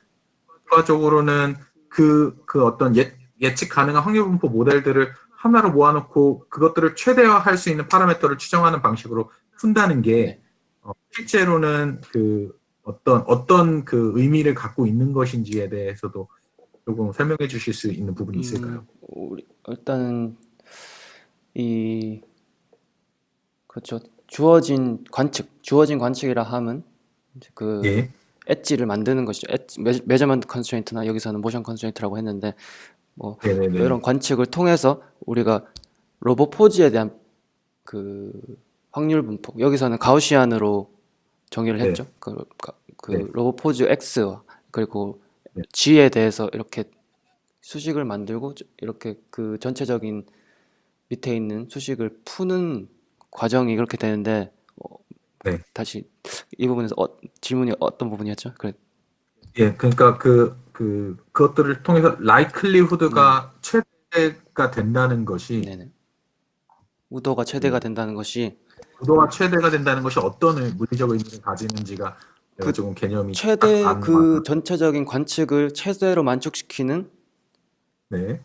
결과적으로는 그 어떤 예측 가능한 확률 분포 모델들을 하나로 모아놓고 그것들을 최대화할 수 있는 파라미터를 추정하는 방식으로 푼다는 게 네. 실제로는 어떤 그 의미를 갖고 있는 것인지에 대해서도 조금 설명해 주실 수 있는 부분이 있을까요? 일단은 이 그렇죠. 주어진 관측이라 함은 이제 그 예, 엣지를 만드는 것이죠. 엣지, 메저먼트 컨스트레인트나 여기서는 모션 컨스트레인트라고 했는데 뭐 네네네. 이런 관측을 통해서 우리가 로봇 포즈에 대한 그 확률 분포, 여기서는 가우시안으로 정의를 네. 했죠. 네. 그 로봇 포즈 X와 그리고 네. G에 대해서 이렇게 수식을 만들고 이렇게 그 전체적인 밑에 있는 수식을 푸는 과정이 그렇게 되는데, 네. 다시 이 부분에서 질문이 어떤 부분이었죠? 그래. 예, 그러니까 그것들을 통해서 네네. 라이클리후드가 최대가 된다는 것이 네네. 우도가 최대가 그 된다는 것이 구도가 최대가 된다는 것이 어떤 물리적 의미를 가지는지가 제가 그 조금 개념이 딱 최대 안 와서. 그 전체적인 관측을 최대로 만족시키는 네.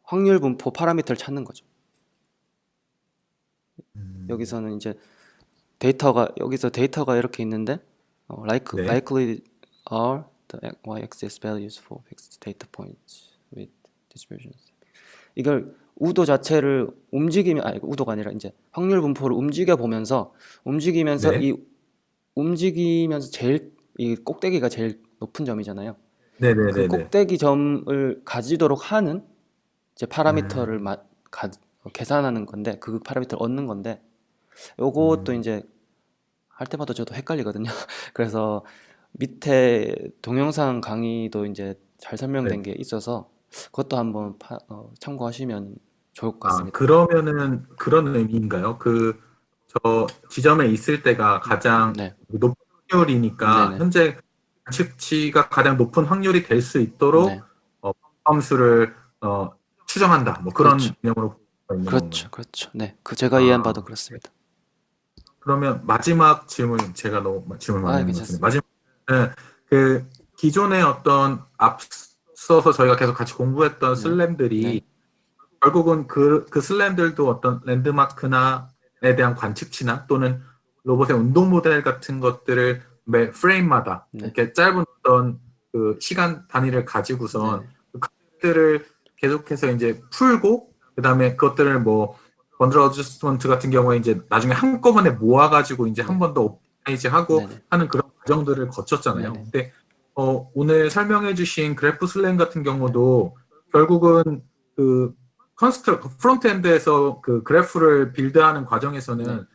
확률 분포 파라미터를 찾는 거죠. 음, 여기서는 이제 여기서 데이터가 이렇게 있는데, 네. likely are the y-axis values for fixed data points with distributions. 이걸 우도 자체를 우도가 아니라 이제 확률 분포를 움직이면서 네. 제일 이 꼭대기가 제일 높은 점이잖아요. 그 네네네네. 꼭대기 점을 가지도록 하는 이제 파라미터를 음, 계산하는 건데, 그 파라미터를 얻는 건데, 요것도 음, 이제 할 때마다 저도 헷갈리거든요. 그래서 밑에 동영상 강의도 이제 잘 네. 설명된 게 있어서 그것도 한번 참고하시면 좋을 것 같습니다. 그러면은 그런 의미인가요? 저 지점에 있을 때가 가장 네, 높은 확률이니까 네네, 현재 측치가 가장 높은 확률이 될 수 네, 있도록 함수를 추정한다. 뭐 그렇죠, 그런 개념으로 볼수 있는 그렇죠, 건가요? 그렇죠. 네, 그 제가 이해한 바도 아, 그렇습니다. 그러면 마지막 질문, 제가 너무 질문 많이 하는 것 같은데, 괜찮습니다. 마지막은 그 기존의 어떤 앞서서 저희가 계속 같이 공부했던 네, 네, 슬램들이 결국은 그 슬램들도 어떤 랜드마크나에 대한 관측치나 또는 로봇의 운동 모델 같은 것들을 매 프레임마다 네, 이렇게 짧은 어떤 그 시간 단위를 네, 가지고선 네, 그 것들을 계속해서 이제 풀고 그다음에 그것들을 뭐 번들 어저스트먼트 같은 경우에 이제 나중에 한꺼번에 모아가지고 이제 한 네, 번 더 옵티마이즈하고 네, 네, 하는 그런 과정들을 네, 거쳤잖아요. 네, 근데 오늘 설명해주신 그래프 슬램 같은 네, 경우도 결국은 그 프론트엔드에서 그 그래프를 빌드하는 네, 과정에서는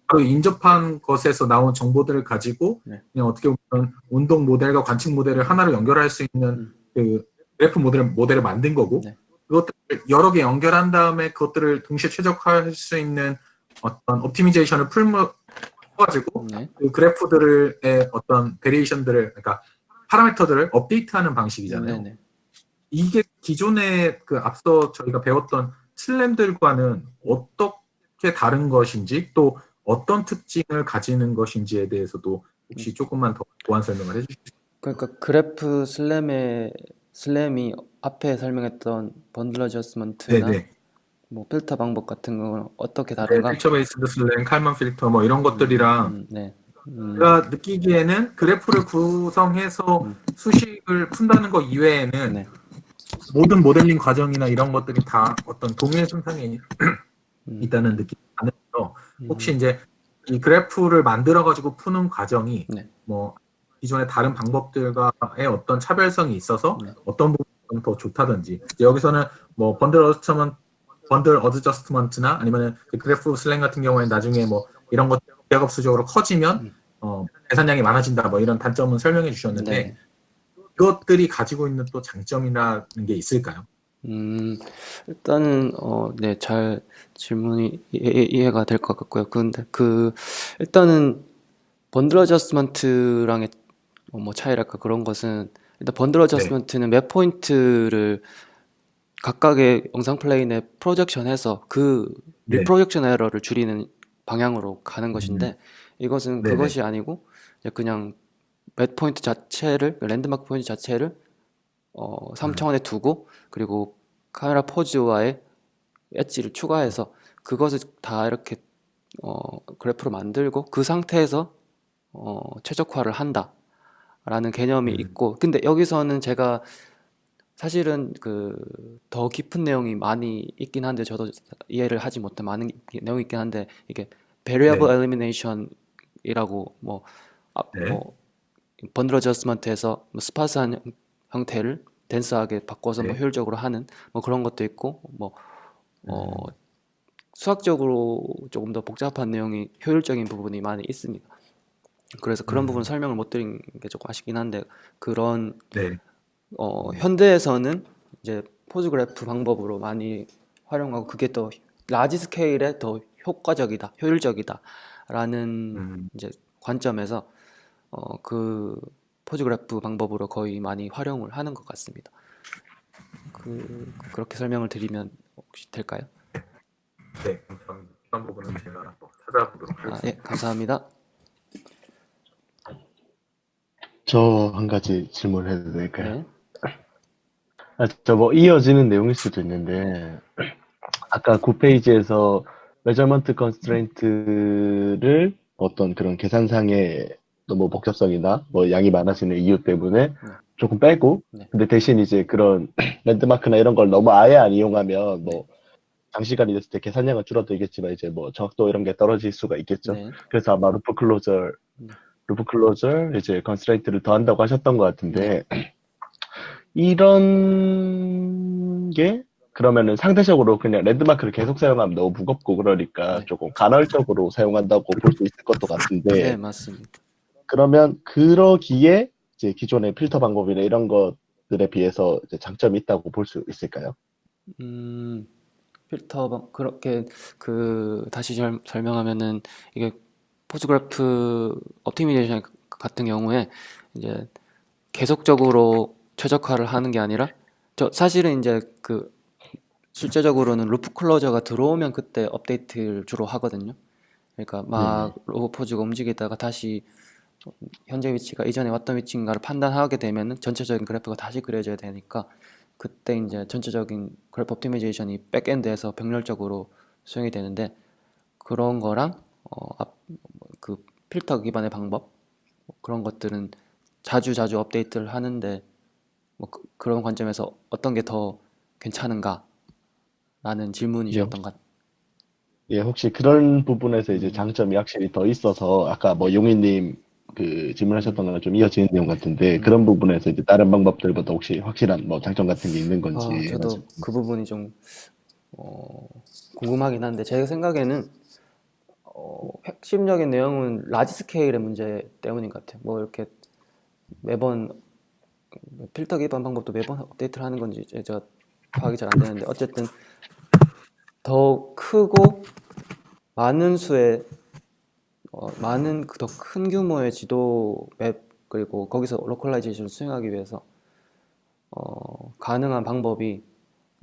그 인접한 것에서 나온 정보들을 가지고 네, 그냥 어떻게 보면 운동 모델과 관측 모델을 하나로 연결할 수 있는 음, 그 그래프 모델을 만든 거고 네, 그것들을 여러 개 연결한 다음에 그것들을 동시에 최적화할 수 있는 어떤 옵티미제이션을 풀어가지고 네, 그 그래프들의 어떤 베리에이션들을 그러니까 파라미터들을 업데이트하는 네, 방식이잖아요. 네. 이게 기존에 그 앞서 저희가 배웠던 슬램들과는 어떻게 다른 것인지 또 어떤 특징을 가지는 것인지에 대해서도 혹시 조금만 더 보완 설명을 해주실 그러니까 슬램이 앞에 설명했던 번들 수 어저스먼트나 네네. 뭐 필터 방법 같은 건 어떻게 네, 다른가? 필처 베이스드 슬램, 칼만 필터 뭐 이런 것들이랑 네, 제가 느끼기에는 그래프를 구성해서 음, 수식을 푼다는 것 이외에는 네, 모든 모델링 과정이나 이런 것들이 다 어떤 동일 순상에 음, 있다는 느낌이 나면서 혹시 음, 이제 이 그래프를 만들어 가지고 푸는 과정이 네, 뭐 기존의 다른 방법들과의 어떤 차별성이 있어서 네, 어떤 부분이 더 좋다든지 이제 여기서는 뭐 번들 어드저스트먼트나 아니면은 그 그래프 슬랭 같은 경우에 나중에 뭐 이런 것 기하급수적으로 커지면 계산량이 많아진다 뭐 이런 단점은 설명해 네, 주셨는데 네. 이것들이 가지고 있는 또 장점이라는 게 있을까요? 일단은 네, 잘 질문이 이해가 될 것 같고요. 근데 일단은 번들 어저스먼트랑의 뭐 차이랄까 그런 것은, 일단 번들 네, 어저스먼트는 몇 포인트를 각각의 영상 플레인에 프로젝션해서 그 네, 리프로젝션 에러를 줄이는 방향으로 가는 음, 것인데, 이것은 네네, 그것이 아니고 이제 그냥 몇 포인트 자체를, 랜드마크 포인트 자체를 3차원에 두고, 그리고 카메라 포즈와의 엣지를 추가해서 그것을 다 이렇게 그래프로 만들고 그 상태에서 최적화를 한다라는 개념이 음, 있고, 근데 여기서는 제가 사실은 그 더 깊은 내용이 많이 있긴 한데, 저도 이해를 하지 못한 많은 내용이 있긴 한데, 이게 variable 네, elimination이라고 네, 뭐 번들 어저스먼트에서 뭐 스파스한 형태를 댄스하게 바꿔서 뭐 네. 효율적으로 하는 뭐 그런 것도 있고, 뭐 어, 음, 수학적으로 조금 더 복잡한 내용이 효율적인 부분이 많이 있습니다. 그래서 그런 부분 음, 설명을 못 드린 게 조금 아쉽긴 한데, 그런 네. 현대에서는 이제 포즈 그래프 방법으로 많이 활용하고, 그게 더 라지 스케일에 더 효과적이다, 효율적이다라는 음, 이제 관점에서 그 포즈 그래프 방법으로 거의 많이 활용을 하는 것 같습니다. 그렇게 설명을 드리면 혹시 될까요? 네. 감사합니다. 이런 부분은 제가 또 찾아보도록 아, 예, 하겠습니다. 감사합니다. 저 한 가지 질문해도 될까요? 네, 저 뭐 이어지는 내용일 수도 있는데, 아까 9페이지에서 measurement constraint를 어떤 그런 계산상의 너무 복잡성이나 뭐 양이 많아지는 이유 때문에 네, 조금 빼고, 네, 근데 대신 이제 그런 랜드마크나 이런 걸 너무 아예 안 이용하면 네, 뭐 장시간이 됐을 때 계산량은 줄어들겠지만 이제 뭐 정확도 이런 게 떨어질 수가 있겠죠. 네, 그래서 아마 네, 루프 클로저 이제 컨스트레인트를 더한다고 하셨던 것 네. 같은데, 이런 게 그러면은 상대적으로 그냥 랜드마크를 계속 사용하면 너무 무겁고 그러니까 네. 조금 간헐적으로 사용한다고 볼 수 있을 것도 네, 같은데, 맞습니다. 그러면 그러기에 이제 기존의 필터 방법이나 이런 것들에 비해서 이제 장점이 있다고 볼 수 있을까요? 음, 그렇게 다시 설명하면은, 이게 포즈그래프 옵티미제이션 같은 경우에 이제 계속적으로 최적화를 하는 게 아니라, 사실은 이제 실제적으로는 루프 클로저가 들어오면 그때 업데이트를 주로 하거든요. 그러니까 막 네네. 로봇 포즈가 움직이다가 다시 현재 위치가 이전에 왔던 위치인가를 판단하게 되면은 전체적인 그래프가 다시 그려져야 되니까, 그때 이제 전체적인 그래프 옵티마이제이션이 백엔드에서 병렬적으로 수행이 되는데, 그런 거랑 그 필터 기반의 방법, 그런 것들은 자주 자주 업데이트를 하는데, 뭐 그런 관점에서 어떤 게 더 괜찮은가라는 예, 질문이셨던 것 예, 혹시 그런 부분에서 이제 음, 장점이 확실히 더 있어서 아까 뭐 용희님 그 음, 질문하셨던 거랑 좀 이어지는 내용 같은데, 음. 그런 부분에서 이제 다른 방법들보다 혹시 확실한 뭐 장점 같은 게 있는 건지 저도 해가지고. 그 부분이 좀 어, 궁금하긴 한데, 제 생각에는 핵심적인 내용은 라지 스케일의 문제 때문인 것 같아요. 뭐 이렇게 매번 필터 기반 방법도 매번 업데이트를 하는 건지 제가 파악이 잘 안 되는데, 어쨌든 더 크고 많은 수의 많은 더 큰 규모의 지도 맵, 그리고 거기서 로컬라이제이션을 수행하기 위해서 가능한 방법이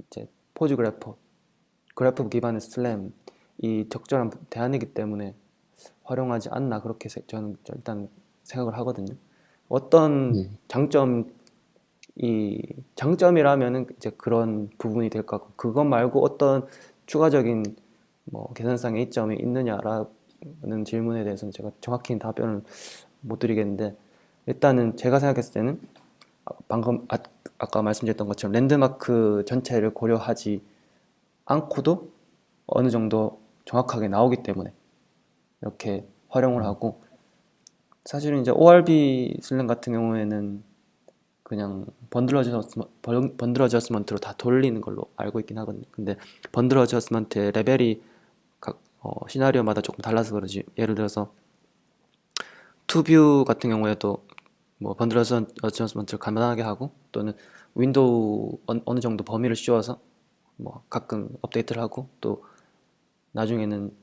이제 포즈 그래프 기반의 슬램이 적절한 대안이기 때문에 활용하지 않나, 그렇게 저는 일단 생각을 하거든요. 어떤 네. 장점이라면은 이제 그런 부분이 될 것 같고, 그것 말고 어떤 추가적인 뭐 계산상의 이점이 있느냐라는 질문에 대해서는 제가 정확히 답변을 못 드리겠는데, 일단은 제가 생각했을 때는 방금 아까 말씀드렸던 것처럼 랜드마크 전체를 고려하지 않고도 어느 정도 정확하게 나오기 때문에 이렇게 활용을 하고, 사실은 이제 ORB 슬램 같은 경우에는 그냥 번들 어저스먼트로 다 돌리는 걸로 알고 있긴 하거든요. 근데 번들 어저스먼트의 레벨이 시나리오마다 조금 달라서 그러지, 예를 들어서 투뷰 같은 경우에도 뭐 번들 어저스먼트를 간단하게 하고, 또는 윈도우 어느 정도 범위를 씌워서 뭐 가끔 업데이트를 하고, 또 나중에는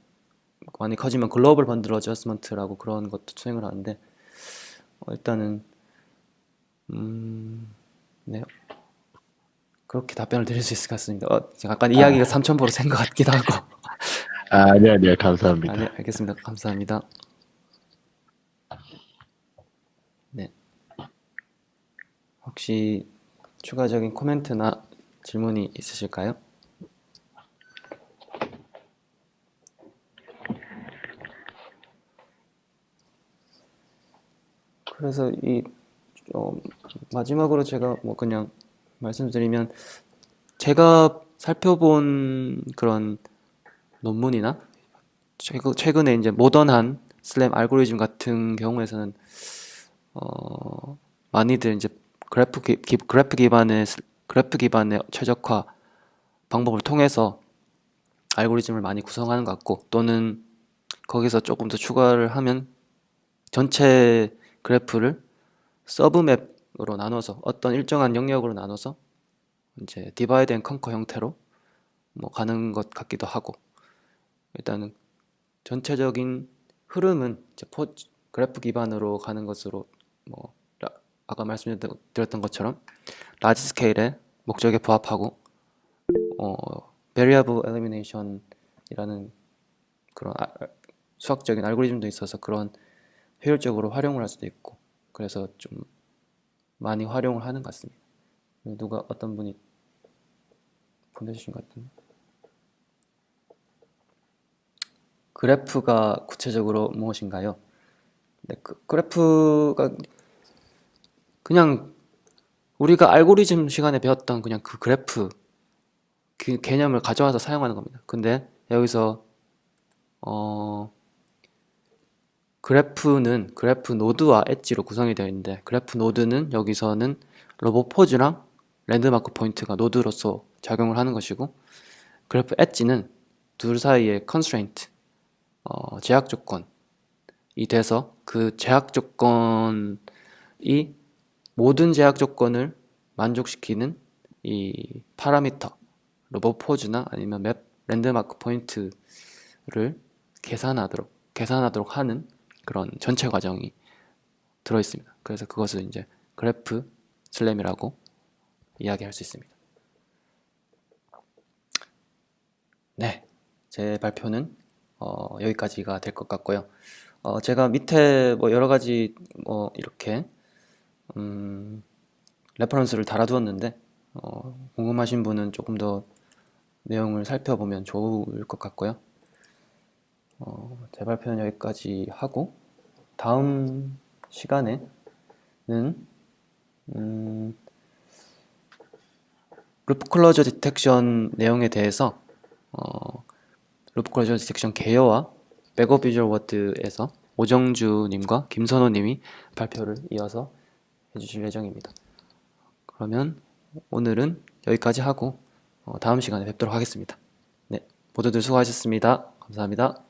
많이 커지면 글로벌 번들 어저스먼트라고 그런 것도 수행을 하는데, 일단은 네, 그렇게 답변을 드릴 수 있을 것 같습니다. 약간 이야기가 아, 3,000보로 센 것 같기도 하고. 네, 네, 아, 네, 감사합니다. 알겠습니다. 감사합니다. 네, 혹시 추가적인 코멘트나 질문이 있으실까요? 그래서 어, 마지막으로 제가 뭐 그냥 말씀드리면, 제가 살펴본 그런 논문이나 최근에 이제 모던한 슬램 알고리즘 같은 경우에서는 많이들 이제 그래프 기반의 최적화 방법을 통해서 알고리즘을 많이 구성하는 것 같고, 또는 거기서 조금 더 추가를 하면 전체 그래프를 서브맵으로 나눠서 어떤 일정한 영역으로 나눠서 이제 디바이드 앤 컨커 형태로 뭐 가는 것 같기도 하고, 일단은 전체적인 흐름은 이제 그래프 기반으로 가는 것으로 뭐 아까 말씀드렸던 것처럼 라지 스케일의 목적에 부합하고 variable elimination이라는 그런 수학적인 알고리즘도 있어서 그런 효율적으로 활용을 할 수도 있고, 그래서 좀 많이 활용을 하는 것 같습니다. 누가 어떤 분이 보내주신 것 같은데, 그래프가 구체적으로 무엇인가요? 네, 그래프가 그냥 우리가 알고리즘 시간에 배웠던 그냥 그 그래프 그 개념을 가져와서 사용하는 겁니다. 근데 여기서 그래프는 그래프 노드와 엣지로 구성이 되어 있는데, 그래프 노드는 여기서는 로봇 포즈랑 랜드마크 포인트가 노드로서 작용을 하는 것이고, 그래프 엣지는 둘 사이의 컨스트레인트, 제약 조건이 돼서 그 제약 조건이 모든 제약 조건을 만족시키는 이 파라미터, 로봇 포즈나 아니면 맵 랜드마크 포인트를 계산하도록 하는 그런 전체 과정이 들어 있습니다. 그래서 그것을 이제 그래프 슬램이라고 이야기할 수 있습니다. 네, 제 발표는 여기까지가 될 것 같고요. 제가 밑에 뭐 여러 가지 뭐 이렇게 레퍼런스를 달아두었는데, 궁금하신 분은 조금 더 내용을 살펴보면 좋을 것 같고요. 제 발표는 여기까지 하고, 다음 시간에는 루프 클로저 디텍션 내용에 대해서 루프 클로저 디텍션 개요와 백업 비주얼 워드에서 오정주님과 김선호님이 발표를 이어서 해주실 예정입니다. 그러면 오늘은 여기까지 하고 다음 시간에 뵙도록 하겠습니다. 네, 모두들 수고하셨습니다. 감사합니다.